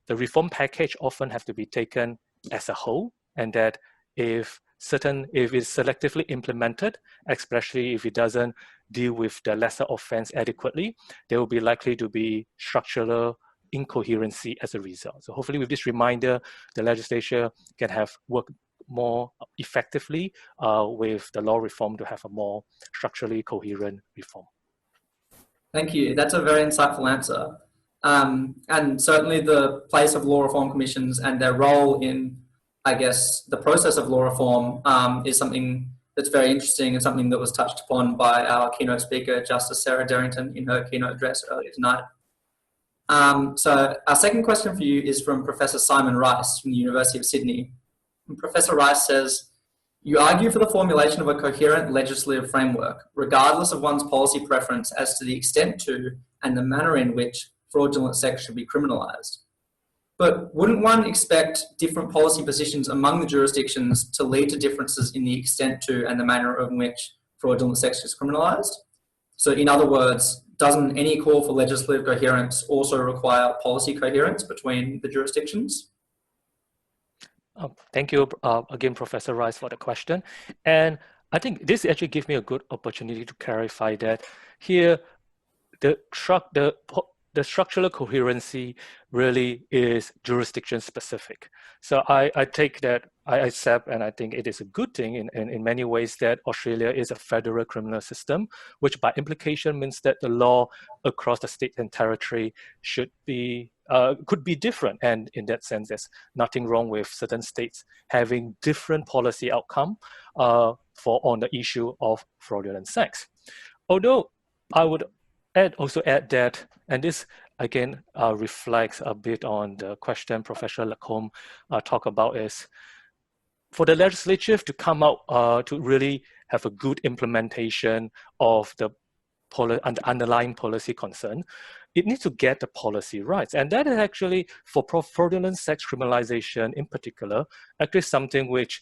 the reform package often have to be taken as a whole, and that if it's selectively implemented, especially if it doesn't deal with the lesser offense adequately, there will be likely to be structural incoherency as a result. So hopefully with this reminder, the legislature can have worked more effectively with the law reform to have a more structurally coherent reform. Thank you. That's a very insightful answer. And certainly the place of law reform commissions and their role in, I guess, the process of law reform is something that's very interesting and something that was touched upon by our keynote speaker, Justice Sarah Derrington, in her keynote address earlier tonight. So our second question for you is from Professor Simon Rice from the University of Sydney. And Professor Rice says, you argue for the formulation of a coherent legislative framework, regardless of one's policy preference as to the extent to and the manner in which fraudulent sex should be criminalised. But wouldn't one expect different policy positions among the jurisdictions to lead to differences in the extent to and the manner in which fraudulent sex is criminalised? So in other words, doesn't any call for legislative coherence also require policy coherence between the jurisdictions? Thank you again, Professor Rice, for the question. And I think this actually gives me a good opportunity to clarify that here, the structural coherency really is jurisdiction specific. So I take that, I accept, and I think it is a good thing in many ways that Australia is a federal criminal system, which by implication means that the law across the state and territory should be, could be different. And in that sense, there's nothing wrong with certain states having different policy outcome on the issue of fraudulent sex. Although I would also add that, and this again reflects a bit on the question Professor Lacombe talked about, is for the legislature to come out to really have a good implementation of the underlying policy concern, it needs to get the policy right. And that is actually, for fraudulent sex criminalization in particular, actually something which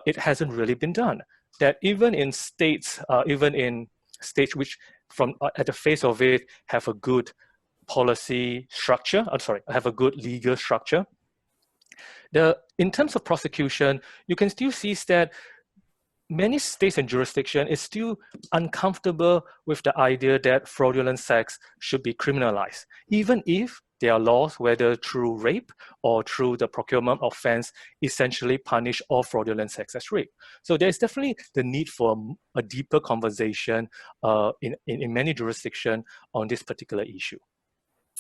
it hasn't really been done. That even in states which from at the face of it have a good policy structure, have a good legal structure. In terms of prosecution, you can still see that many states and jurisdictions is still uncomfortable with the idea that fraudulent sex should be criminalized, even if there are laws, whether through rape or through the procurement offense, essentially punish all fraudulent sex as rape. So there's definitely the need for a deeper conversation in many jurisdictions on this particular issue.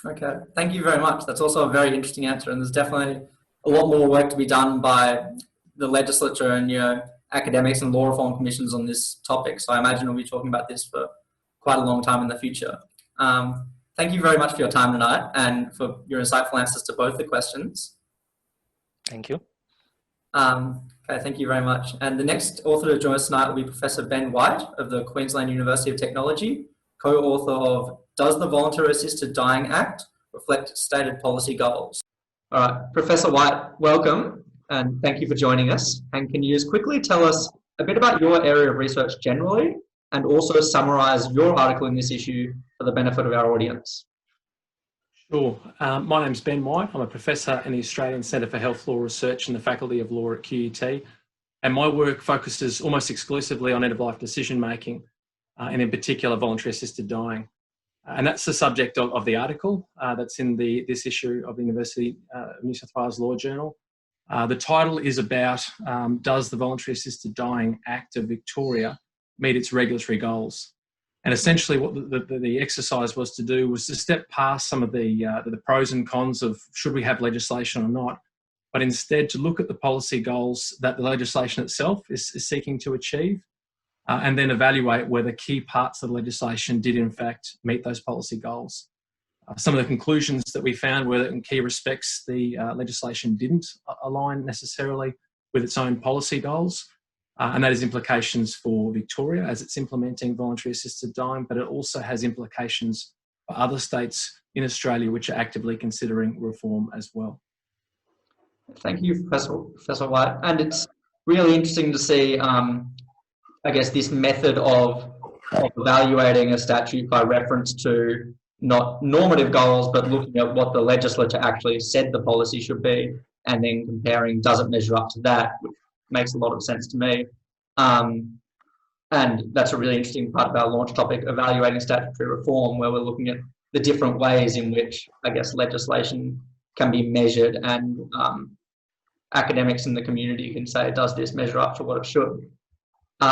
Okay, thank you very much. That's also a very interesting answer, and there's definitely a lot more work to be done by the legislature and academics and law reform commissions on this topic. So I imagine we'll be talking about this for quite a long time in the future. Thank you very much for your time tonight and for your insightful answers to both the questions. Thank you. Okay, thank you very much. And the next author to join us tonight will be Professor Ben White of the Queensland University of Technology, co-author of Does the Voluntary Assisted Dying Act Reflect Stated Policy Goals? All right, Professor White, welcome and thank you for joining us. And can you just quickly tell us a bit about your area of research generally and also summarise your article in this issue for the benefit of our audience? Sure. My name's Ben White. I'm a professor in the Australian Centre for Health Law Research in the Faculty of Law at QUT. And my work focuses almost exclusively on end-of-life decision-making, and in particular, voluntary assisted dying. And that's the subject of the article that's in this issue of the University of New South Wales Law Journal. The title is about does the Voluntary Assisted Dying Act of Victoria meet its regulatory goals? And essentially what the exercise was to do was to step past some of the pros and cons of should we have legislation or not, but instead to look at the policy goals that the legislation itself is seeking to achieve, and then evaluate whether key parts of the legislation did in fact meet those policy goals. Some of the conclusions that we found were that in key respects the legislation didn't align necessarily with its own policy goals, and that has implications for Victoria as it's implementing voluntary assisted dying, but it also has implications for other states in Australia which are actively considering reform as well. Thank you, Professor White. And it's really interesting to see, I guess, this method of evaluating a statute by reference to not normative goals, but looking at what the legislature actually said the policy should be, and then comparing does it measure up to that, which makes a lot of sense to me. And that's a really interesting part of our launch topic, evaluating statutory reform, where we're looking at the different ways in which, I guess, legislation can be measured, and academics in the community can say, does this measure up to what it should?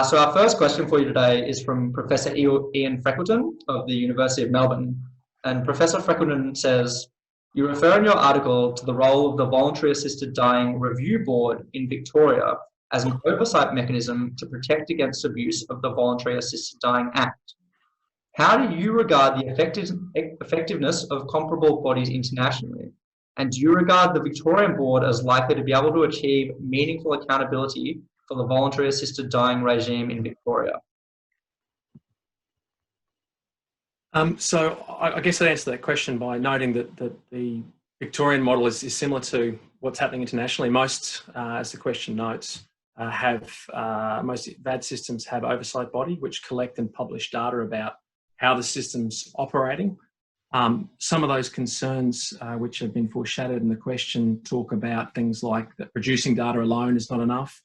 So our first question for you today is from Professor Ian Freckleton of the University of Melbourne. And Professor Freckleton says, you refer in your article to the role of the Voluntary Assisted Dying Review Board in Victoria as an oversight mechanism to protect against abuse of the Voluntary Assisted Dying Act. How do you regard the effectiveness of comparable bodies internationally? And do you regard the Victorian board as likely to be able to achieve meaningful accountability for the voluntary assisted dying regime in Victoria? So I guess I'd answer that question by noting that the Victorian model is similar to what's happening internationally. Most, as the question notes, most VAD systems have oversight body which collect and publish data about how the system's operating. Some of those concerns which have been foreshadowed in the question talk about things like that producing data alone is not enough,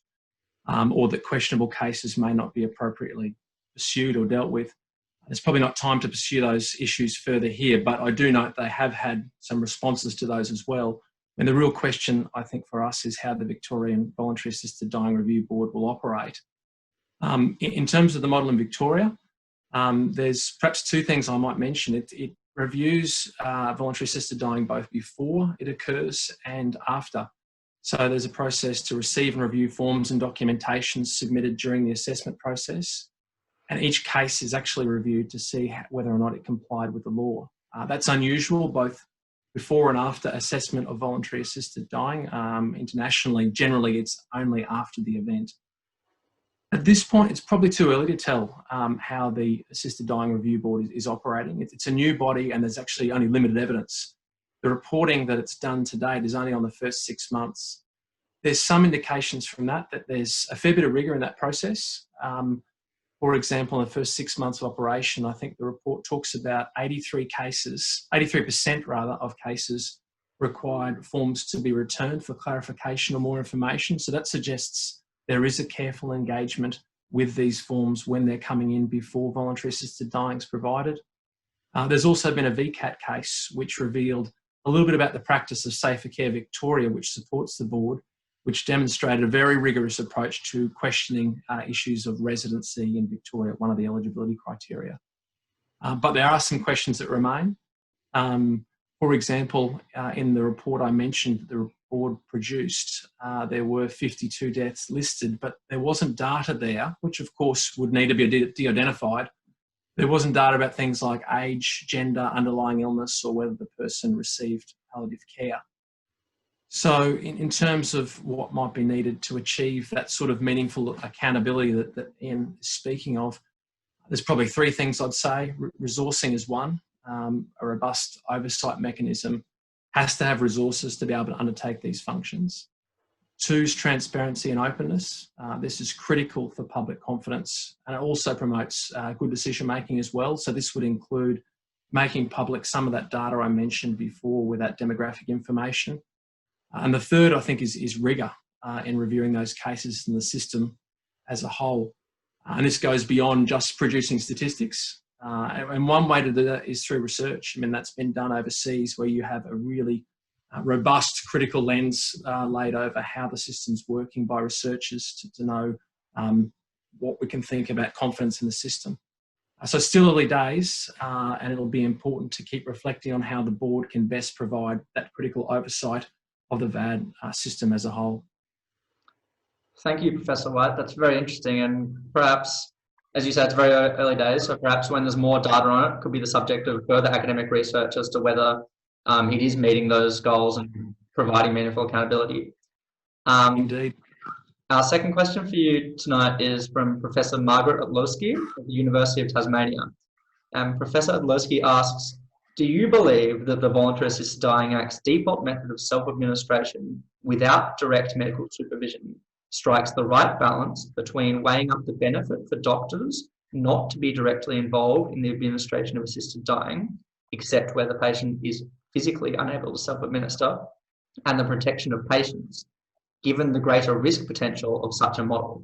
or that questionable cases may not be appropriately pursued or dealt with. There's probably not time to pursue those issues further here, but I do note they have had some responses to those as well. And the real question, I think, for us is how the Victorian Voluntary Assisted Dying Review Board will operate. In terms of the model in Victoria, there's perhaps two things I might mention. It reviews voluntary assisted dying both before it occurs and after. So there's a process to receive and review forms and documentation submitted during the assessment process. And each case is actually reviewed to see whether or not it complied with the law. That's unusual, both before and after assessment of voluntary assisted dying. Internationally, generally, it's only after the event. At this point, it's probably too early to tell how the Assisted Dying Review Board is operating. It's a new body and there's actually only limited evidence. The reporting that it's done to date is only on the first 6 months. There's some indications from that there's a fair bit of rigour in that process. For example, in the first 6 months of operation, I think the report talks about 83% rather of cases required forms to be returned for clarification or more information. So that suggests there is a careful engagement with these forms when they're coming in before voluntary assisted dying is provided. There's also been a VCAT case which revealed a little bit about the practice of Safer Care Victoria, which supports the board, which demonstrated a very rigorous approach to questioning issues of residency in Victoria, one of the eligibility criteria. But there are some questions that remain. For example, in the report I mentioned the board produced, there were 52 deaths listed, but there wasn't data there, which of course would need to be de-identified. There wasn't data about things like age, gender, underlying illness, or whether the person received palliative care. So in terms of what might be needed to achieve that sort of meaningful accountability that Ian is speaking of, there's probably three things I'd say. Resourcing is one. A robust oversight mechanism has to have resources to be able to undertake these functions. Two is transparency and openness. This is critical for public confidence, and it also promotes good decision making as well. So this would include making public some of that data I mentioned before with that demographic information. And the third, I think, is rigour in reviewing those cases in the system as a whole. And this goes beyond just producing statistics. And one way to do that is through research. I mean, that's been done overseas where you have a really robust critical lens laid over how the system's working by researchers to know what we can think about confidence in the system. So still early days, and it'll be important to keep reflecting on how the board can best provide that critical oversight of the VAD system as a whole. Thank you, Professor White. That's very interesting, and perhaps, as you said, it's very early days, so perhaps when there's more data on it, could be the subject of further academic research as to whether it is meeting those goals and providing meaningful accountability. Indeed. Our second question for you tonight is from Professor Margaret Odlowski of the University of Tasmania. Professor Odlowski asks, do you believe that the Voluntary Assisted Dying Act's default method of self-administration without direct medical supervision strikes the right balance between weighing up the benefit for doctors not to be directly involved in the administration of assisted dying, except where the patient is physically unable to self-administer, and the protection of patients, given the greater risk potential of such a model?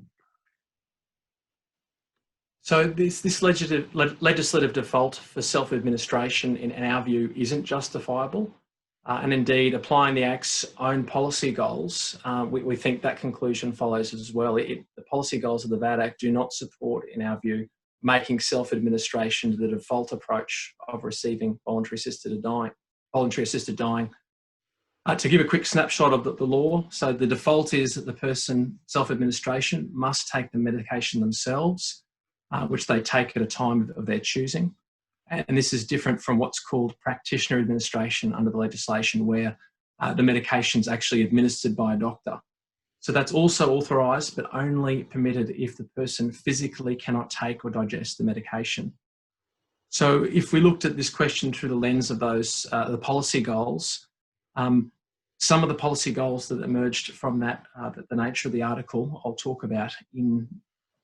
So this legislative default for self-administration, in our view, isn't justifiable. And indeed, applying the Act's own policy goals, we think that conclusion follows as well. The policy goals of the VAD Act do not support, in our view, making self-administration the default approach of receiving voluntary assisted dying. To give a quick snapshot of the law, so the default is that the person, self-administration, must take the medication themselves, which they take at a time of their choosing. And this is different from what's called practitioner administration under the legislation, where the medication is actually administered by a doctor. So that's also authorised, but only permitted if the person physically cannot take or digest the medication. So if we looked at this question through the lens of those the policy goals, Some of the policy goals that emerged from that, the nature of the article, I'll talk about in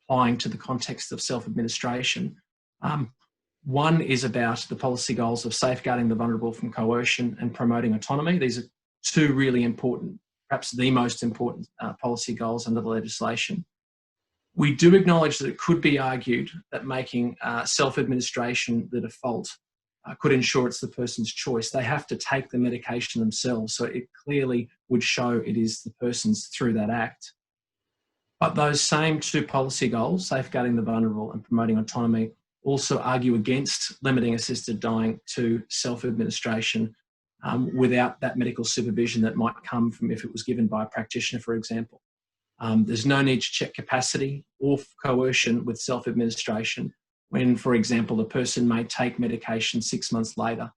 applying to the context of self-administration. One is about the policy goals of safeguarding the vulnerable from coercion and promoting autonomy. These are two really important, perhaps the most important policy goals under the legislation. We do acknowledge that it could be argued that making self-administration the default could ensure it's the person's choice. They have to take the medication themselves, so it clearly would show it is the person's through that act. But those same two policy goals, safeguarding the vulnerable and promoting autonomy, also argue against limiting assisted dying to self-administration without that medical supervision that might come from if it was given by a practitioner, for example. There's no need to check capacity or coercion with self-administration when, for example, the person may take medication 6 months later.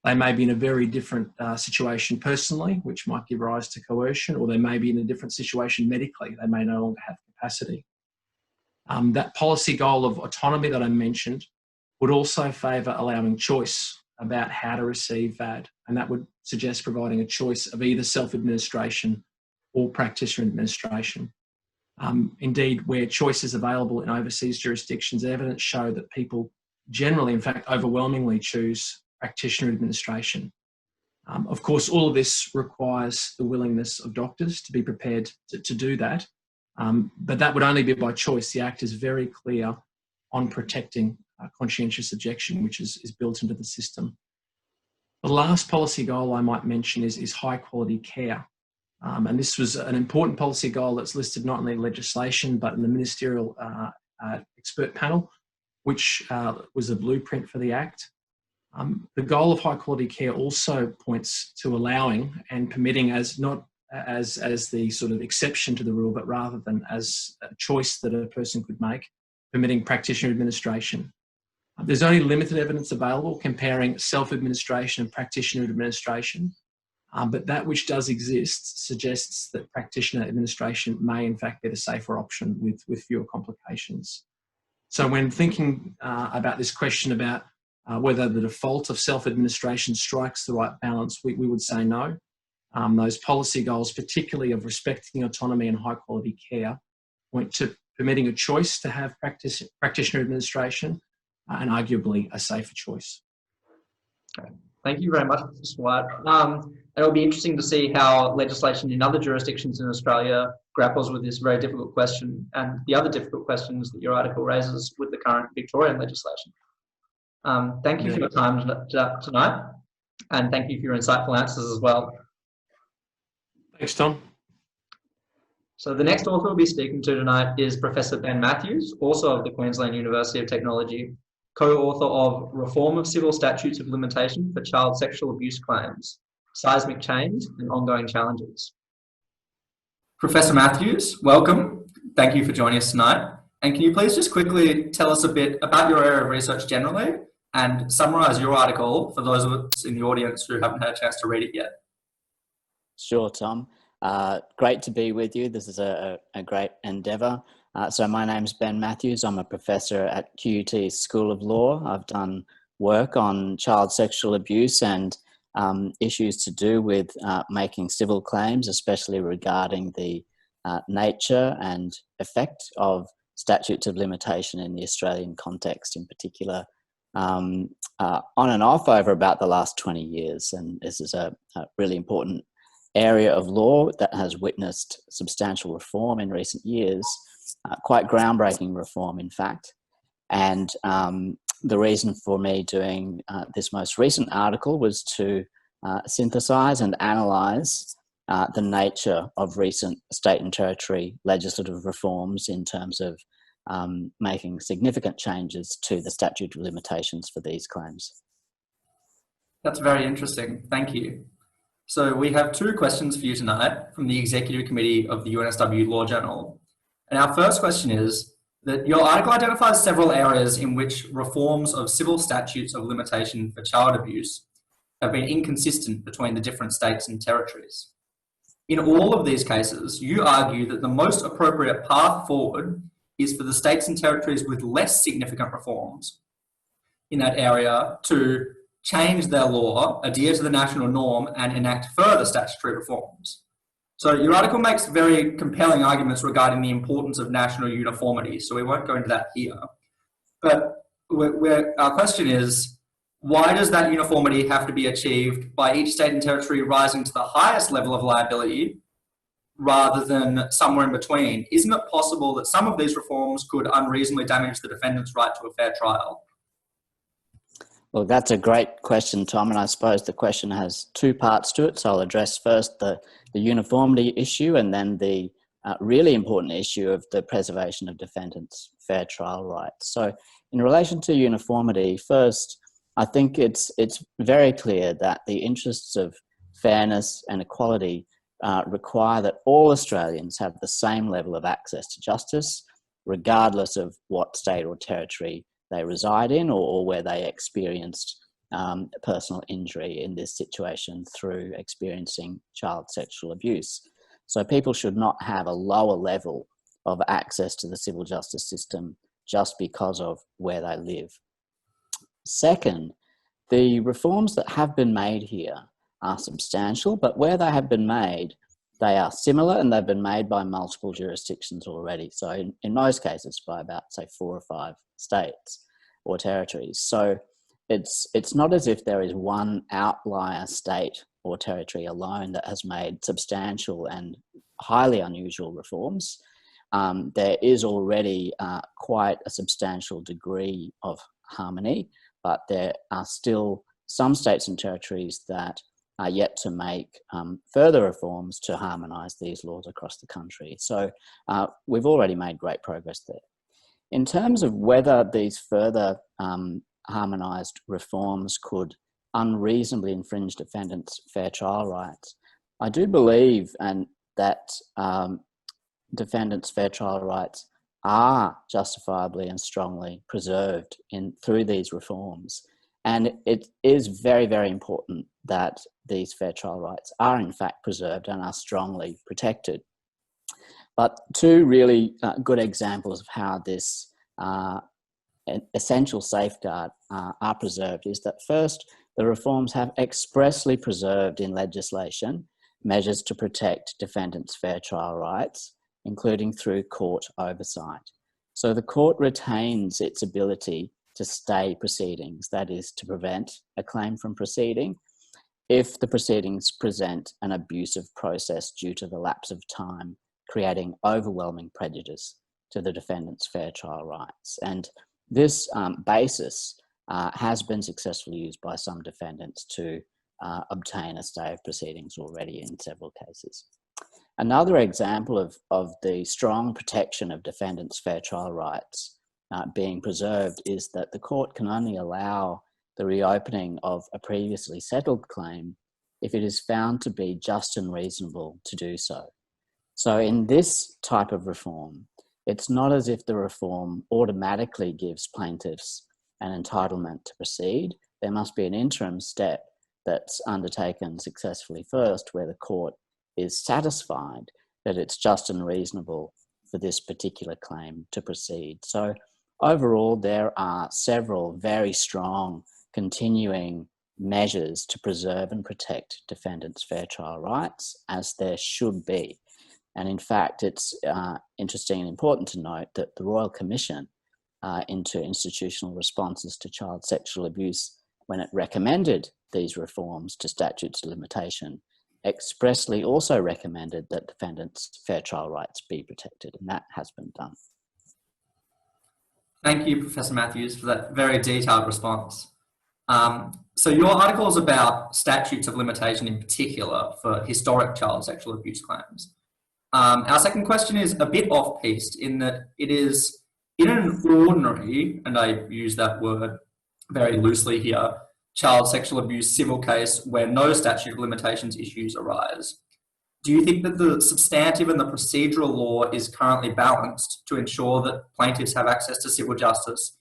They may be in a very different situation personally, which might give rise to coercion, or they may be in a different situation medically. They may no longer have capacity. That policy goal of autonomy that I mentioned would also favour allowing choice about how to receive VAD, and that would suggest providing a choice of either self-administration or practitioner administration. Indeed, where choice is available in overseas jurisdictions, evidence show that people generally, in fact, overwhelmingly choose practitioner administration. Of course, all of this requires the willingness of doctors to be prepared to do that, but that would only be by choice. The Act is very clear on protecting conscientious objection, which is built into the system. The last policy goal I might mention is high quality care. And this was an important policy goal that's listed not in the legislation, but in the ministerial expert panel, which was a blueprint for the Act. The goal of high quality care also points to allowing and permitting as not as the sort of exception to the rule, but rather than as a choice that a person could make, permitting practitioner administration. There's only limited evidence available comparing self-administration and practitioner administration, but that which does exist suggests that practitioner administration may in fact be the safer option with fewer complications. So when thinking about this question about whether the default of self-administration strikes the right balance, we would say no. Those policy goals, particularly of respecting autonomy and high quality care, point to permitting a choice to have practitioner administration and arguably a safer choice. Okay. Thank you very much, Mr. White. It'll be interesting to see how legislation in other jurisdictions in Australia grapples with this very difficult question and the other difficult questions that your article raises with the current Victorian legislation. Thank you for your time tonight, and thank you for your insightful answers as well. Thanks, Tom. So the next author we'll be speaking to tonight is Professor Ben Mathews, also of the Queensland University of Technology, co-author of Reform of Civil Statutes of Limitation for Child Sexual Abuse Claims, Seismic Change and Ongoing Challenges. Professor Mathews, welcome. Thank you for joining us tonight. And can you please just quickly tell us a bit about your area of research generally and summarise your article for those of us in the audience who haven't had a chance to read it yet? Sure, Tom. Great to be with you. This is a great endeavour. So my name's Ben Mathews. I'm a professor at QUT School of Law. I've done work on child sexual abuse and issues to do with making civil claims, especially regarding the nature and effect of statutes of limitation in the Australian context in particular, on and off over about the last 20 years. And this is a really important area of law that has witnessed substantial reform in recent years, quite groundbreaking reform, in fact. And the reason for me doing this most recent article was to synthesize and analyze the nature of recent state and territory legislative reforms in terms of making significant changes to the statute of limitations for these claims. That's very interesting. Thank you. So we have two questions for you tonight from the Executive Committee of the UNSW Law Journal. And our first question is that your article identifies several areas in which reforms of civil statutes of limitation for child abuse have been inconsistent between the different states and territories. In all of these cases, you argue that the most appropriate path forward is for the states and territories with less significant reforms in that area to change their law, adhere to the national norm, and enact further statutory reforms. So your article makes very compelling arguments regarding the importance of national uniformity, so we won't go into that here. But our question is, why does that uniformity have to be achieved by each state and territory rising to the highest level of liability rather than somewhere in between? Isn't it possible that some of these reforms could unreasonably damage the defendant's right to a fair trial? Well, that's a great question, Tom, and I suppose the question has two parts to it. So I'll address first the uniformity issue and then the really important issue of the preservation of defendants' fair trial rights. So in relation to uniformity, first, I think it's very clear that the interests of fairness and equality require that all Australians have the same level of access to justice, regardless of what state or territory they reside in or where they experienced personal injury in this situation through experiencing child sexual abuse. So people should not have a lower level of access to the civil justice system just because of where they live. Second, the reforms that have been made here are substantial, but where they have been made, they are similar and they've been made by multiple jurisdictions already. So in most cases by about, say, 4 or 5 states or territories. So it's not as if there is one outlier state or territory alone that has made substantial and highly unusual reforms. There is already quite a substantial degree of harmony, but there are still some states and territories that are yet to make further reforms to harmonise these laws across the country. So we've already made great progress there. In terms of whether these further harmonised reforms could unreasonably infringe defendants' fair trial rights, I do believe that defendants' fair trial rights are justifiably and strongly preserved through these reforms. And it is very, very important that these fair trial rights are in fact preserved and are strongly protected. But two really good examples of how this essential safeguard are preserved is that first, the reforms have expressly preserved in legislation measures to protect defendants' fair trial rights, including through court oversight. So the court retains its ability to stay proceedings, that is, to prevent a claim from proceeding, if the proceedings present an abusive process due to the lapse of time, creating overwhelming prejudice to the defendant's fair trial rights. And this basis has been successfully used by some defendants to obtain a stay of proceedings already in several cases. Another example of the strong protection of defendants' fair trial rights being preserved is that the court can only allow the reopening of a previously settled claim if it is found to be just and reasonable to do so. So in this type of reform, it's not as if the reform automatically gives plaintiffs an entitlement to proceed. There must be an interim step that's undertaken successfully first, where the court is satisfied that it's just and reasonable for this particular claim to proceed. So overall, there are several very strong continuing measures to preserve and protect defendants' fair trial rights, as there should be. And in fact, it's interesting and important to note that the Royal Commission into institutional responses to child sexual abuse, when it recommended these reforms to statutes of limitation, expressly also recommended that defendants' fair trial rights be protected, and that has been done. Thank you, Professor Mathews, for that very detailed response. So your article is about statutes of limitation in particular for historic child sexual abuse claims. Our second question is a bit off-piste in that it is in an ordinary, and I use that word very loosely here, child sexual abuse civil case where no statute of limitations issues arise. Do you think that the substantive and the procedural law is currently balanced to ensure that plaintiffs have access to civil justice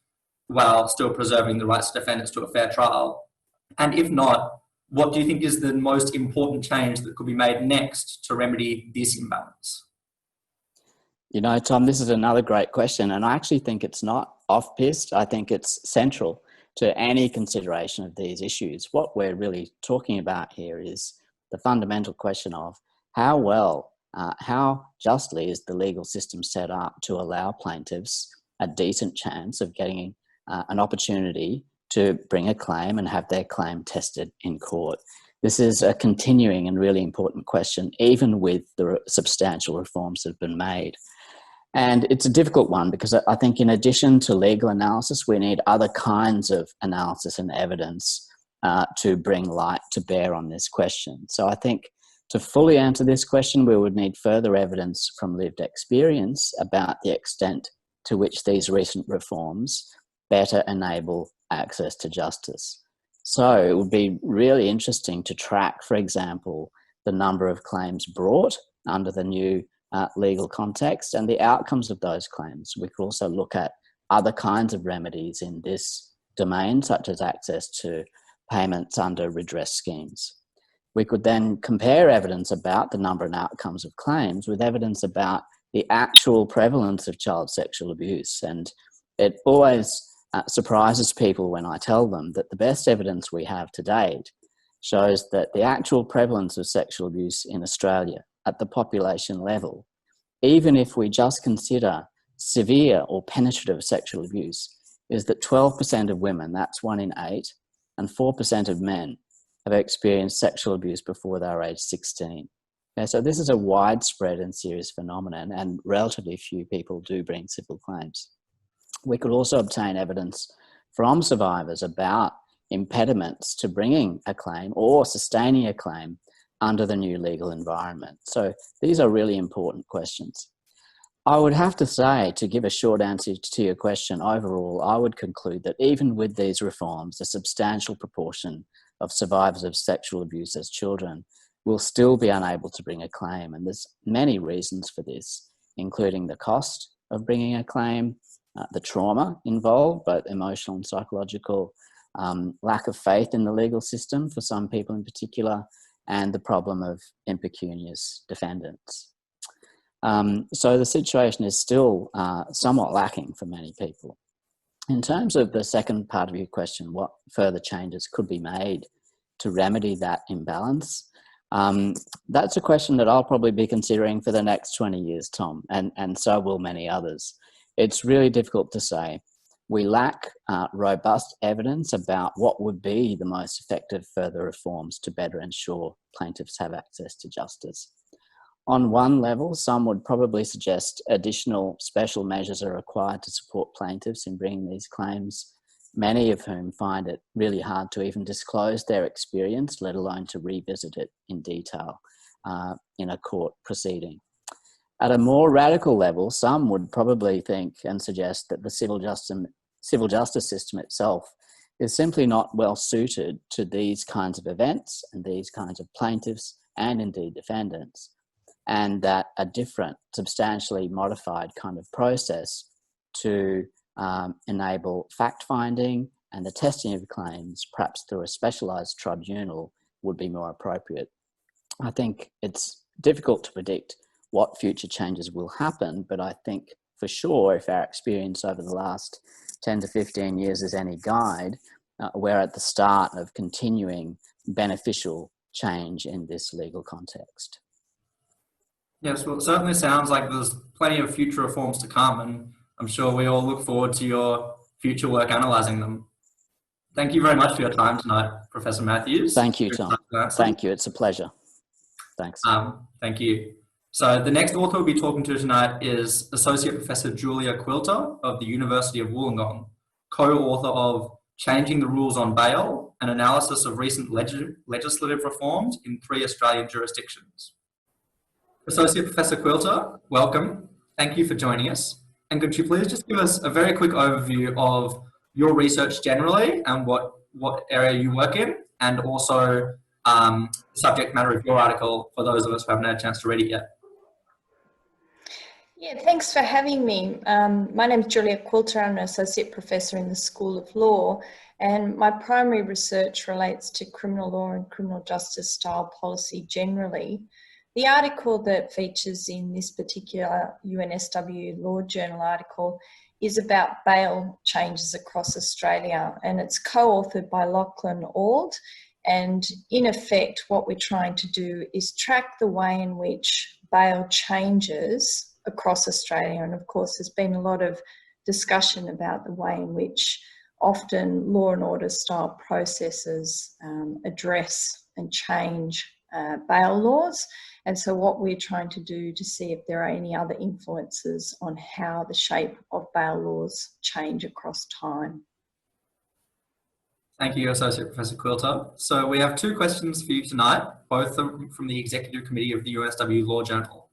while still preserving the rights of defendants to a fair trial? And if not, what do you think is the most important change that could be made next to remedy this imbalance? You know, Tom, this is another great question, and I actually think it's not off-piste. I think it's central to any consideration of these issues, what we're really talking about here is the fundamental question of how well, how justly is the legal system set up to allow plaintiffs a decent chance of getting an opportunity to bring a claim and have their claim tested in court. This is a continuing and really important question, even with the substantial reforms that have been made. And it's a difficult one because I think in addition to legal analysis, we need other kinds of analysis and evidence to bring light to bear on this question. So I think to fully answer this question, we would need further evidence from lived experience about the extent to which these recent reforms better enable access to justice. So it would be really interesting to track, for example, the number of claims brought under the new legal context and the outcomes of those claims. We could also look at other kinds of remedies in this domain, such as access to payments under redress schemes. We could then compare evidence about the number and outcomes of claims with evidence about the actual prevalence of child sexual abuse. And it always surprises people when I tell them that the best evidence we have to date shows that the actual prevalence of sexual abuse in Australia at the population level, even if we just consider severe or penetrative sexual abuse, is that 12% of women, that's 1 in 8, and 4% of men have experienced sexual abuse before they were age 16. Okay, so this is a widespread and serious phenomenon, and relatively few people do bring civil claims. We could also obtain evidence from survivors about impediments to bringing a claim or sustaining a claim under the new legal environment. So these are really important questions. I would have to say, to give a short answer to your question, overall, I would conclude that even with these reforms, a substantial proportion of survivors of sexual abuse as children will still be unable to bring a claim. And there's many reasons for this, including the cost of bringing a claim, the trauma involved, both emotional and psychological, lack of faith in the legal system for some people in particular, and the problem of impecunious defendants. So the situation is still somewhat lacking for many people. In terms of the second part of your question, what further changes could be made to remedy that imbalance? That's a question that I'll probably be considering for the next 20 years, Tom, and so will many others. It's really difficult to say. We lack robust evidence about what would be the most effective further reforms to better ensure plaintiffs have access to justice. On one level, some would probably suggest additional special measures are required to support plaintiffs in bringing these claims, many of whom find it really hard to even disclose their experience, let alone to revisit it in detail in a court proceeding. At a more radical level, some would probably think and suggest that the civil justice system itself is simply not well suited to these kinds of events and these kinds of plaintiffs and indeed defendants, and that a different, substantially modified kind of process to enable fact-finding and the testing of claims, perhaps through a specialised tribunal, would be more appropriate. I think it's difficult to predict what future changes will happen, but I think for sure, if our experience over the last 10 to 15 years is any guide, we're at the start of continuing beneficial change in this legal context. Yes, well, it certainly sounds like there's plenty of future reforms to come, and I'm sure we all look forward to your future work analysing them. Thank you very much for your time tonight, Professor Mathews. Thank you, Tom. Thank you. It's a pleasure. Thanks. Thank you. So the next author we'll be talking to tonight is Associate Professor Julia Quilter of the University of Wollongong, co-author of Changing the Rules on Bail, an analysis of recent legislative reforms in 3 Australian jurisdictions. Associate Professor Quilter, welcome. Thank you for joining us. And could you please just give us a very quick overview of your research generally and what area you work in, and also the subject matter of your article for those of us who haven't had a chance to read it yet. Yeah, thanks for having me. My name is Julia Quilter. I'm an Associate Professor in the School of Law, and my primary research relates to criminal law and criminal justice style policy generally. The article that features in this particular UNSW Law Journal article is about bail changes across Australia, and it's co-authored by Lachlan Auld. And in effect, what we're trying to do is track the way in which bail changes across Australia. And of course, there's been a lot of discussion about the way in which often law and order style processes address and change bail laws. And so what we're trying to do to see if there are any other influences on how the shape of bail laws change across time. Thank you, Associate Professor Quilter. So we have two questions for you tonight, both from the Executive Committee of the UNSW Law Journal.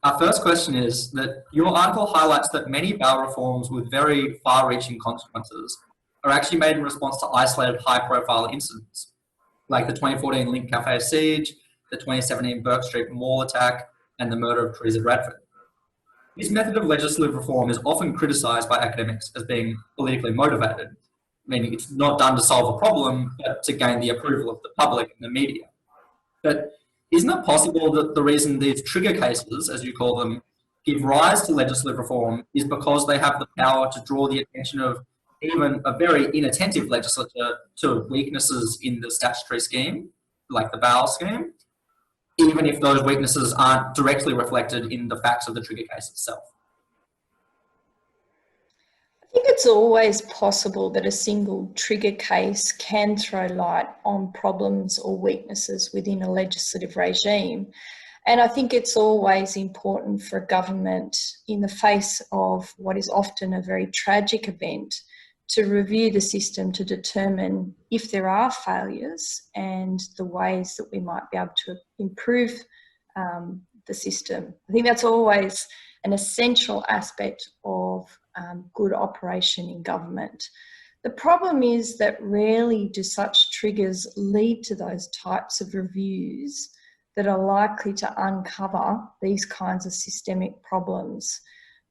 Our first question is that your article highlights that many bail reforms with very far-reaching consequences are actually made in response to isolated high-profile incidents, like the 2014 Link Cafe siege, the 2017 Burke Street Mall attack, and the murder of Teresa Bradford. This method of legislative reform is often criticised by academics as being politically motivated, meaning it's not done to solve a problem, but to gain the approval of the public and the media. But isn't it possible that the reason these trigger cases, as you call them, give rise to legislative reform is because they have the power to draw the attention of even a very inattentive legislature to weaknesses in the statutory scheme, like the bail scheme, even if those weaknesses aren't directly reflected in the facts of the trigger case itself? I think it's always possible that a single trigger case can throw light on problems or weaknesses within a legislative regime. And I think it's always important for a government, in the face of what is often a very tragic event, to review the system to determine if there are failures and the ways that we might be able to improve the system. I think that's always an essential aspect of good operation in government. The problem is that rarely do such triggers lead to those types of reviews that are likely to uncover these kinds of systemic problems.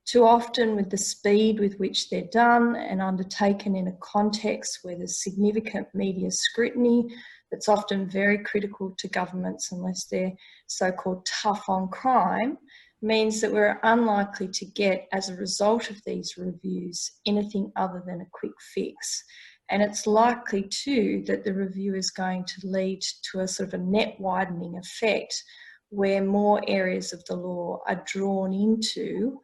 Too often, with the speed with which they're done and undertaken in a context where there's significant media scrutiny that's often very critical to governments unless they're so-called tough on crime, means that we're unlikely to get, as a result of these reviews, anything other than a quick fix. And it's likely too that the review is going to lead to a sort of a net widening effect where more areas of the law are drawn into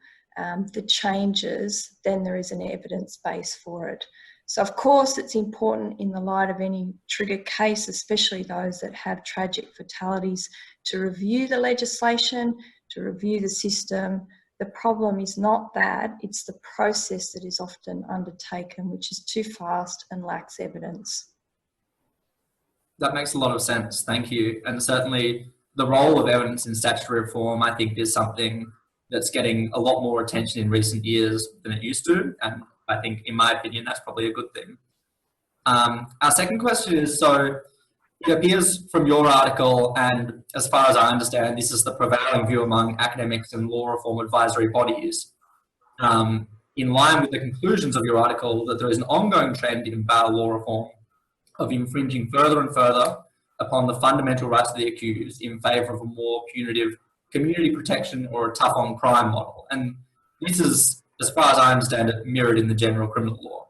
the changes than there is an evidence base for it. So of course it's important in the light of any trigger case, especially those that have tragic fatalities, to review the legislation, to review the system. The problem is not that, it's the process that is often undertaken, which is too fast and lacks evidence. That makes a lot of sense, thank you. And certainly the role of evidence in statutory reform, I think, is something that's getting a lot more attention in recent years than it used to. And I think, in my opinion, that's probably a good thing. Our second question is, so it appears from your article, and as far as I understand, this is the prevailing view among academics and law reform advisory bodies, in line with the conclusions of your article, that there is an ongoing trend in bail law reform of infringing further and further upon the fundamental rights of the accused in favour of a more punitive community protection or a tough on crime model. And this is, as far as I understand it, mirrored in the general criminal law.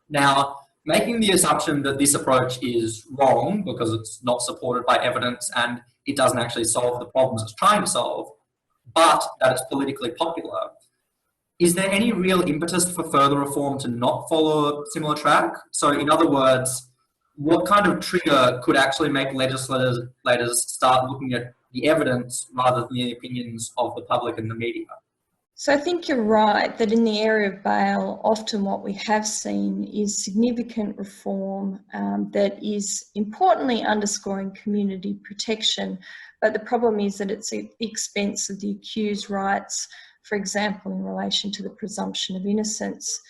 Now, making the assumption that this approach is wrong because it's not supported by evidence and it doesn't actually solve the problems it's trying to solve, but that it's politically popular, is there any real impetus for further reform to not follow a similar track? So in other words, what kind of trigger could actually make legislators start looking at the evidence rather than the opinions of the public and the media? So I think you're right that in the area of bail, often what we have seen is significant reform that is importantly underscoring community protection. But the problem is that it's at the expense of the accused rights, for example, in relation to the presumption of innocence.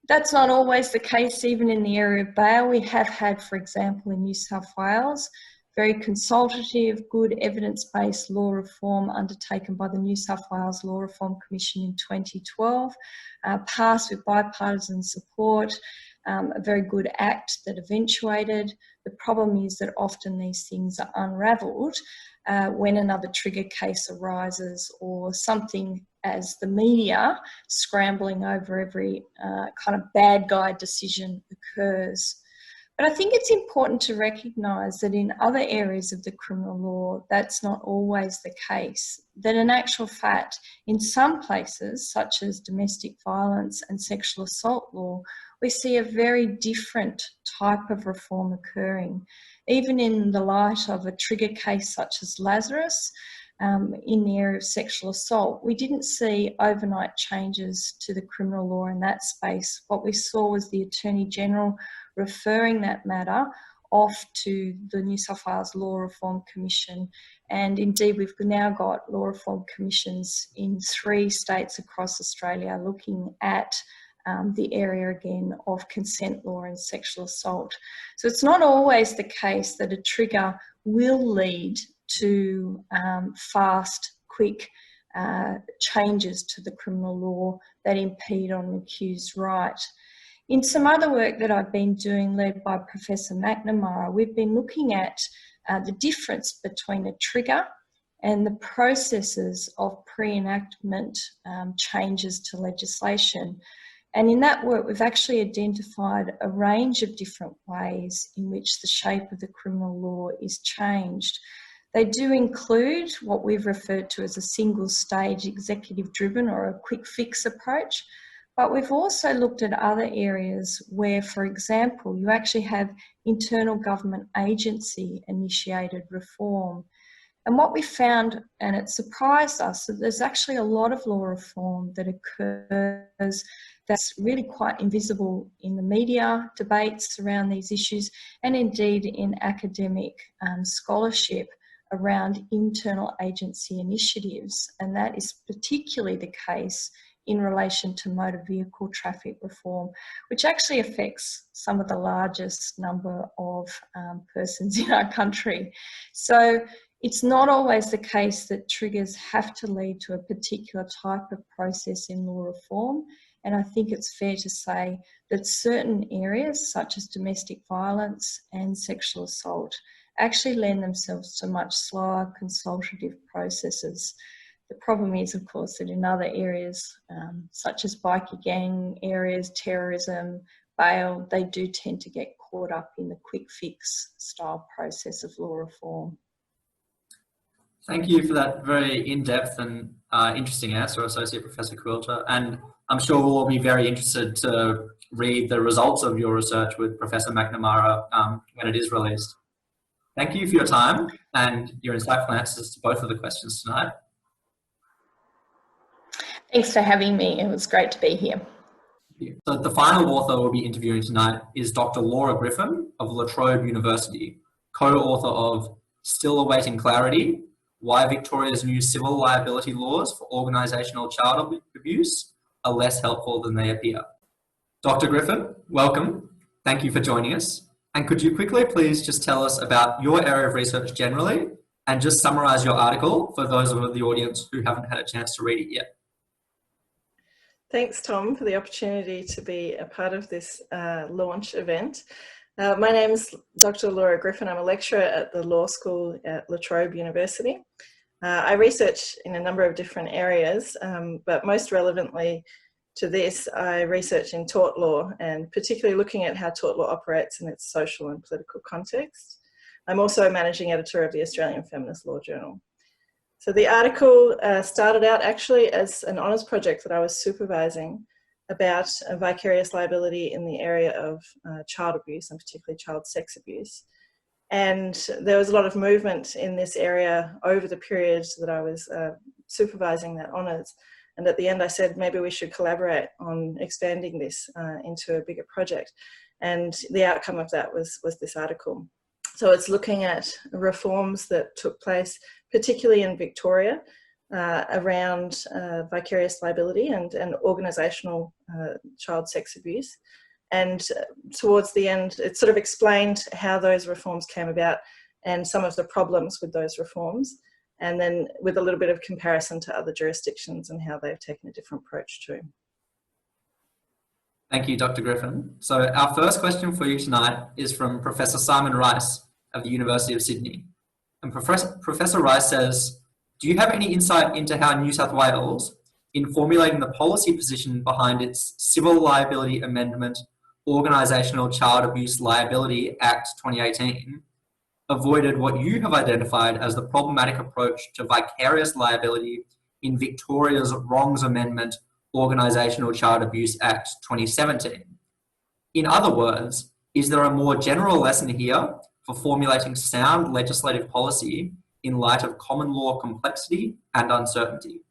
That's not always the case even in the area of bail. We have had, for example, in New South Wales, very consultative, good evidence-based law reform undertaken by the New South Wales Law Reform Commission in 2012, passed with bipartisan support, a very good act that eventuated. The problem is that often these things are unravelled when another trigger case arises, or something as the media scrambling over every kind of bad guy decision occurs. But I think it's important to recognise that in other areas of the criminal law, that's not always the case. That in actual fact, in some places, such as domestic violence and sexual assault law, we see a very different type of reform occurring. Even in the light of a trigger case such as Lazarus, in the area of sexual assault, we didn't see overnight changes to the criminal law in that space. What we saw was the Attorney General referring that matter off to the New South Wales Law Reform Commission. And indeed, we've now got law reform commissions in 3 states across Australia looking at the area again of consent law and sexual assault. So it's not always the case that a trigger will lead to fast, quick changes to the criminal law that impede on an accused right. In some other work that I've been doing, led by Professor McNamara, we've been looking at the difference between a trigger and the processes of pre-enactment changes to legislation. And in that work, we've actually identified a range of different ways in which the shape of the criminal law is changed. They do include what we've referred to as a single stage executive driven or a quick fix approach. But we've also looked at other areas where, for example, you actually have internal government agency initiated reform. And what we found, and it surprised us, that there's actually a lot of law reform that occurs that's really quite invisible in the media debates around these issues, and indeed in academic scholarship around internal agency initiatives. And that is particularly the case in relation to motor vehicle traffic reform, which actually affects some of the largest number of persons in our country. So it's not always the case that triggers have to lead to a particular type of process in law reform. And I think it's fair to say that certain areas, such as domestic violence and sexual assault, actually lend themselves to much slower consultative processes. The problem is, of course, that in other areas, such as bikie gang areas, terrorism, bail, they do tend to get caught up in the quick fix style process of law reform. Thank you for that very in-depth and interesting answer, Associate Professor Quilter. And I'm sure we'll all be very interested to read the results of your research with Professor McNamara when it is released. Thank you for your time and your insightful answers to both of the questions tonight. Thanks for having me. It was great to be here. So the final author we'll be interviewing tonight is Dr. Laura Griffin of La Trobe University, co-author of Still Awaiting Clarity, Why Victoria's New Civil Liability Laws for Organisational Child Abuse Are Less Helpful Than They Appear. Dr. Griffin, welcome. Thank you for joining us. And could you quickly please just tell us about your area of research generally and just summarise your article for those of the audience who haven't had a chance to read it yet? Thanks, Tom, for the opportunity to be a part of this launch event. My name is Dr. Laura Griffin. I'm a lecturer at the law school at La Trobe University. I research in a number of different areas, but most relevantly to this, I research in tort law and particularly looking at how tort law operates in its social and political context. I'm also managing editor of the Australian Feminist Law Journal. So the article started out actually as an honours project that I was supervising about vicarious liability in the area of child abuse and particularly child sex abuse. And there was a lot of movement in this area over the period that I was supervising that honours. And at the end I said, maybe we should collaborate on expanding this into a bigger project. And the outcome of that was this article. So it's looking at reforms that took place, particularly in Victoria, around vicarious liability and organisational child sex abuse. And towards the end, it sort of explained how those reforms came about and some of the problems with those reforms, and then with a little bit of comparison to other jurisdictions and how they've taken a different approach too. Thank you, Dr. Griffin. So our first question for you tonight is from Professor Simon Rice of the University of Sydney. And Professor Rice says, do you have any insight into how New South Wales, in formulating the policy position behind its Civil Liability Amendment Organisational Child Abuse Liability Act 2018, avoided what you have identified as the problematic approach to vicarious liability in Victoria's Wrongs Amendment Organisational Child Abuse Act 2017? In other words, is there a more general lesson here for formulating sound legislative policy in light of common law complexity and uncertainty?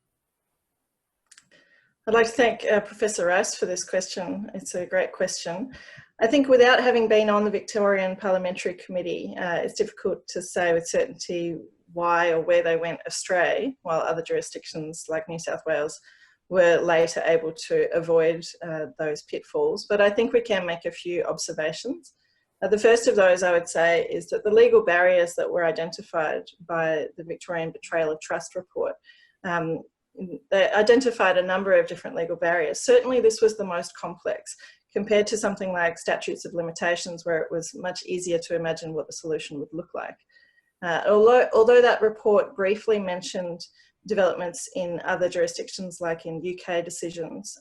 I'd like to thank Professor Rice for this question. It's a great question. I think without having been on the Victorian Parliamentary Committee, it's difficult to say with certainty why or where they went astray, while other jurisdictions like New South Wales were later able to avoid those pitfalls. But I think we can make a few observations. The first of those, I would say, is that the legal barriers that were identified by the Victorian Betrayal of Trust report, they identified a number of different legal barriers. Certainly this was the most complex compared to something like statutes of limitations, where it was much easier to imagine what the solution would look like. Although that report briefly mentioned developments in other jurisdictions, like in UK decisions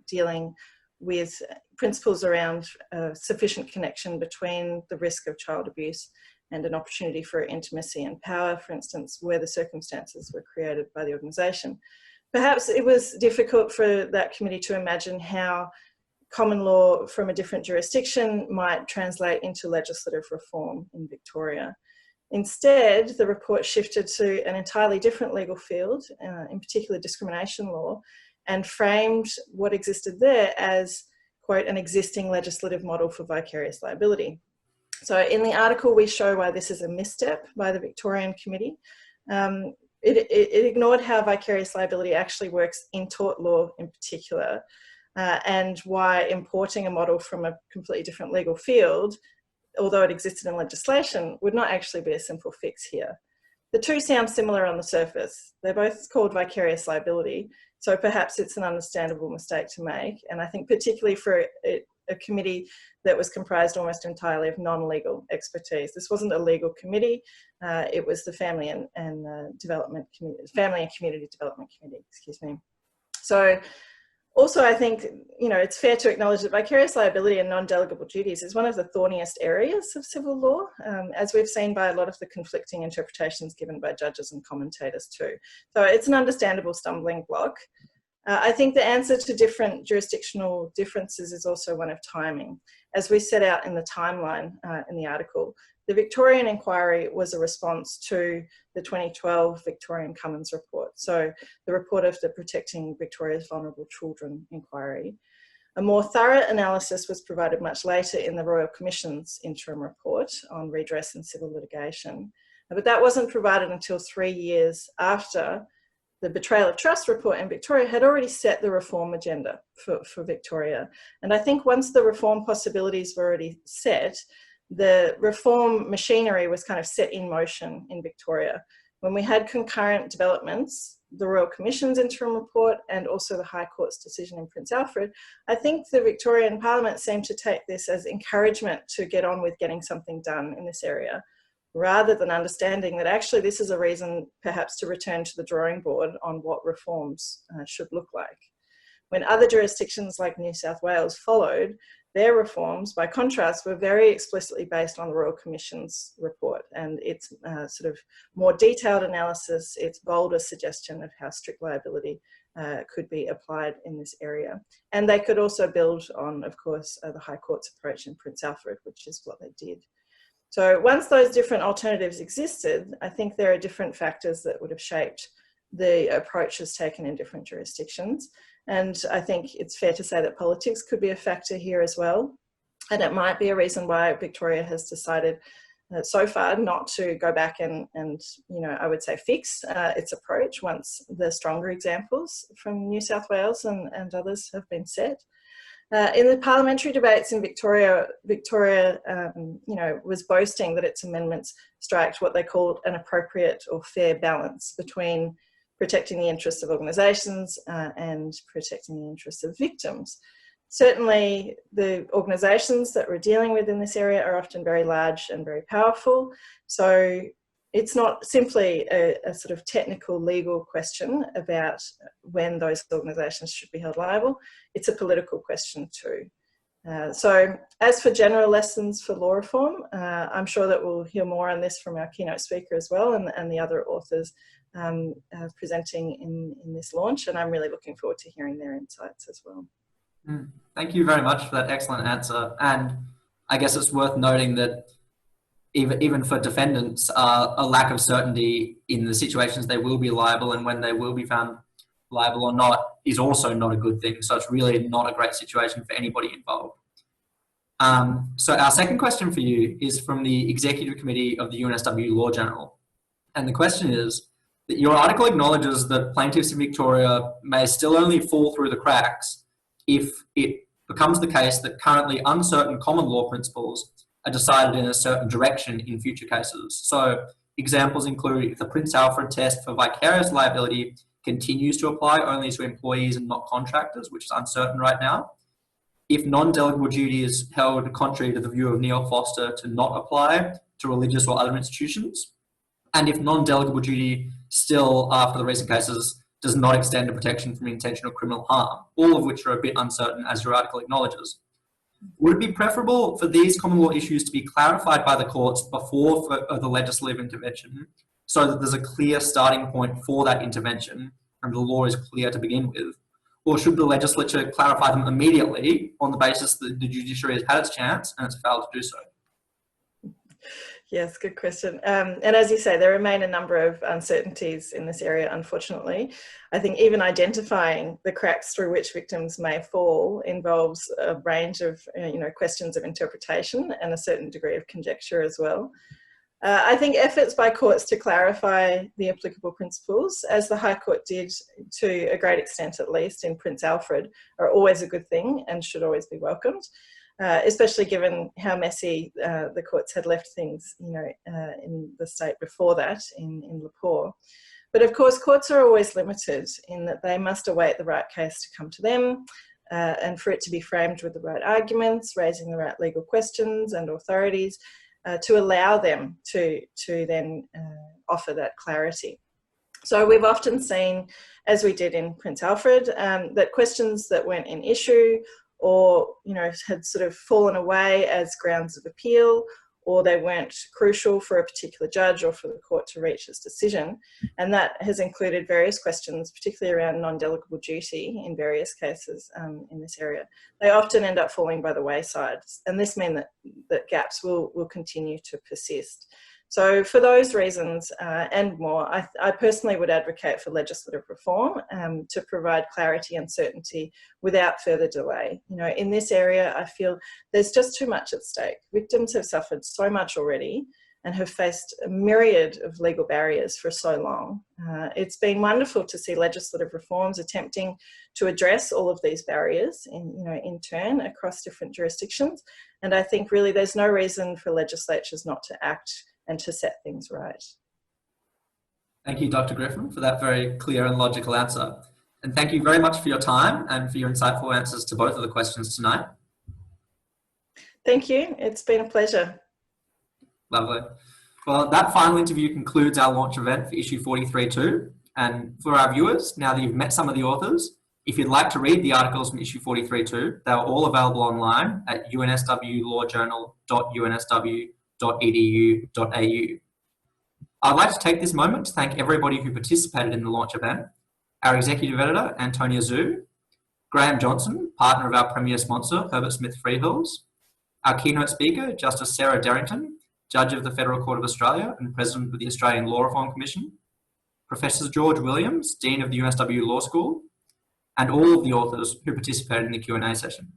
dealing with principles around sufficient connection between the risk of child abuse and an opportunity for intimacy and power, for instance, where the circumstances were created by the organisation. Perhaps it was difficult for that committee to imagine how common law from a different jurisdiction might translate into legislative reform in Victoria. Instead, the report shifted to an entirely different legal field, in particular discrimination law, and framed what existed there as, quote, an existing legislative model for vicarious liability. So in the article, we show why this is a misstep by the Victorian Committee. It ignored how vicarious liability actually works in tort law in particular, and why importing a model from a completely different legal field, although it existed in legislation, would not actually be a simple fix here. The two sound similar on the surface. They're both called vicarious liability, so perhaps it's an understandable mistake to make. And I think particularly for a committee that was comprised almost entirely of non-legal expertise. This wasn't a legal committee, it was the Family and Community Development Committee, excuse me. So also, I think, it's fair to acknowledge that vicarious liability and non-delegable duties is one of the thorniest areas of civil law, as we've seen by a lot of the conflicting interpretations given by judges and commentators too. So it's an understandable stumbling block. I think the answer to different jurisdictional differences is also one of timing. As we set out in the timeline in the article, the Victorian inquiry was a response to the 2012 Victorian Cummins report, so the report of the Protecting Victoria's Vulnerable Children inquiry. A more thorough analysis was provided much later in the Royal Commission's interim report on redress in civil litigation, but that wasn't provided until 3 years after the Betrayal of Trust report in Victoria had already set the reform agenda for Victoria. And I think once the reform possibilities were already set, the reform machinery was kind of set in motion in Victoria. When we had concurrent developments, the Royal Commission's interim report and also the High Court's decision in Prince Alfred, I think the Victorian Parliament seemed to take this as encouragement to get on with getting something done in this area, rather than understanding that actually this is a reason perhaps to return to the drawing board on what reforms should look like. When other jurisdictions like New South Wales followed, their reforms, by contrast, were very explicitly based on the Royal Commission's report and its sort of more detailed analysis, its bolder suggestion of how strict liability could be applied in this area. And they could also build on, of course, the High Court's approach in Prince Alfred, which is what they did. So once those different alternatives existed, I think there are different factors that would have shaped the approaches taken in different jurisdictions. And I think it's fair to say that politics could be a factor here as well. And it might be a reason why Victoria has decided so far not to go back and I would say fix its approach once the stronger examples from New South Wales and others have been set. In the parliamentary debates in Victoria, was boasting that its amendments striked what they called an appropriate or fair balance between protecting the interests of organisations and protecting the interests of victims. Certainly, the organisations that we're dealing with in this area are often very large and very powerful. So it's not simply a sort of technical legal question about when those organisations should be held liable. It's a political question too. So as for general lessons for law reform, I'm sure that we'll hear more on this from our keynote speaker as well, and the other authors presenting in this launch, and I'm really looking forward to hearing their insights as well. Thank you very much for that excellent answer. And I guess it's worth noting that even for defendants, a lack of certainty in the situations they will be liable and when they will be found liable or not is also not a good thing. So it's really not a great situation for anybody involved. So our second question for you is from the Executive Committee of the UNSW Law Journal. And the question is that your article acknowledges that plaintiffs in Victoria may still only fall through the cracks if it becomes the case that currently uncertain common law principles are decided in a certain direction in future cases. So examples include if the Prince Alfred test for vicarious liability continues to apply only to employees and not contractors, which is uncertain right now. If non-delegable duty is held contrary to the view of Neil Foster to not apply to religious or other institutions. And if non-delegable duty still, after the recent cases, does not extend to protection from intentional criminal harm, all of which are a bit uncertain, as your article acknowledges. Would it be preferable for these common law issues to be clarified by the courts before the legislative intervention, so that there's a clear starting point for that intervention and the law is clear to begin with? Or should the legislature clarify them immediately on the basis that the judiciary has had its chance and it's failed to do so? Yes, good question. And as you say, there remain a number of uncertainties in this area, unfortunately. I think even identifying the cracks through which victims may fall involves a range of questions of interpretation and a certain degree of conjecture as well. I think efforts by courts to clarify the applicable principles, as the High Court did to a great extent at least in Prince Alfred, are always a good thing and should always be welcomed. Especially given how messy the courts had left things, in the state before that, in Lepore. But of course, courts are always limited in that they must await the right case to come to them, and for it to be framed with the right arguments, raising the right legal questions and authorities to allow them to then offer that clarity. So we've often seen, as we did in Prince Alfred, that questions that went in issue or had sort of fallen away as grounds of appeal, or they weren't crucial for a particular judge or for the court to reach its decision. And that has included various questions, particularly around non-delegable duty in various cases in this area. They often end up falling by the wayside, and this means that gaps will continue to persist. So for those reasons and more, I personally would advocate for legislative reform to provide clarity and certainty without further delay. In this area, I feel there's just too much at stake. Victims have suffered so much already and have faced a myriad of legal barriers for so long. It's been wonderful to see legislative reforms attempting to address all of these barriers in turn across different jurisdictions. And I think really there's no reason for legislatures not to act and to set things right. Thank you, Dr. Griffin, for that very clear and logical answer. And thank you very much for your time and for your insightful answers to both of the questions tonight. Thank you. It's been a pleasure. Lovely. Well, that final interview concludes our launch event for issue 43.2. And for our viewers, now that you've met some of the authors, if you'd like to read the articles from issue 43.2, they are all available online at unswlawjournal.unsw.edu.au. I'd like to take this moment to thank everybody who participated in the launch event. Our Executive Editor, Antonia Zhu, Graham Johnson, partner of our premier sponsor, Herbert Smith Freehills, our keynote speaker, Justice Sarah Derrington, Judge of the Federal Court of Australia and President of the Australian Law Reform Commission, Professor George Williams, Dean of the UNSW Law School, and all of the authors who participated in the Q&A session.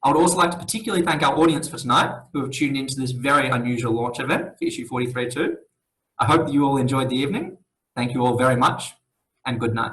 I would also like to particularly thank our audience for tonight, who have tuned into this very unusual launch event for issue 43.2. I hope that you all enjoyed the evening. Thank you all very much, and good night.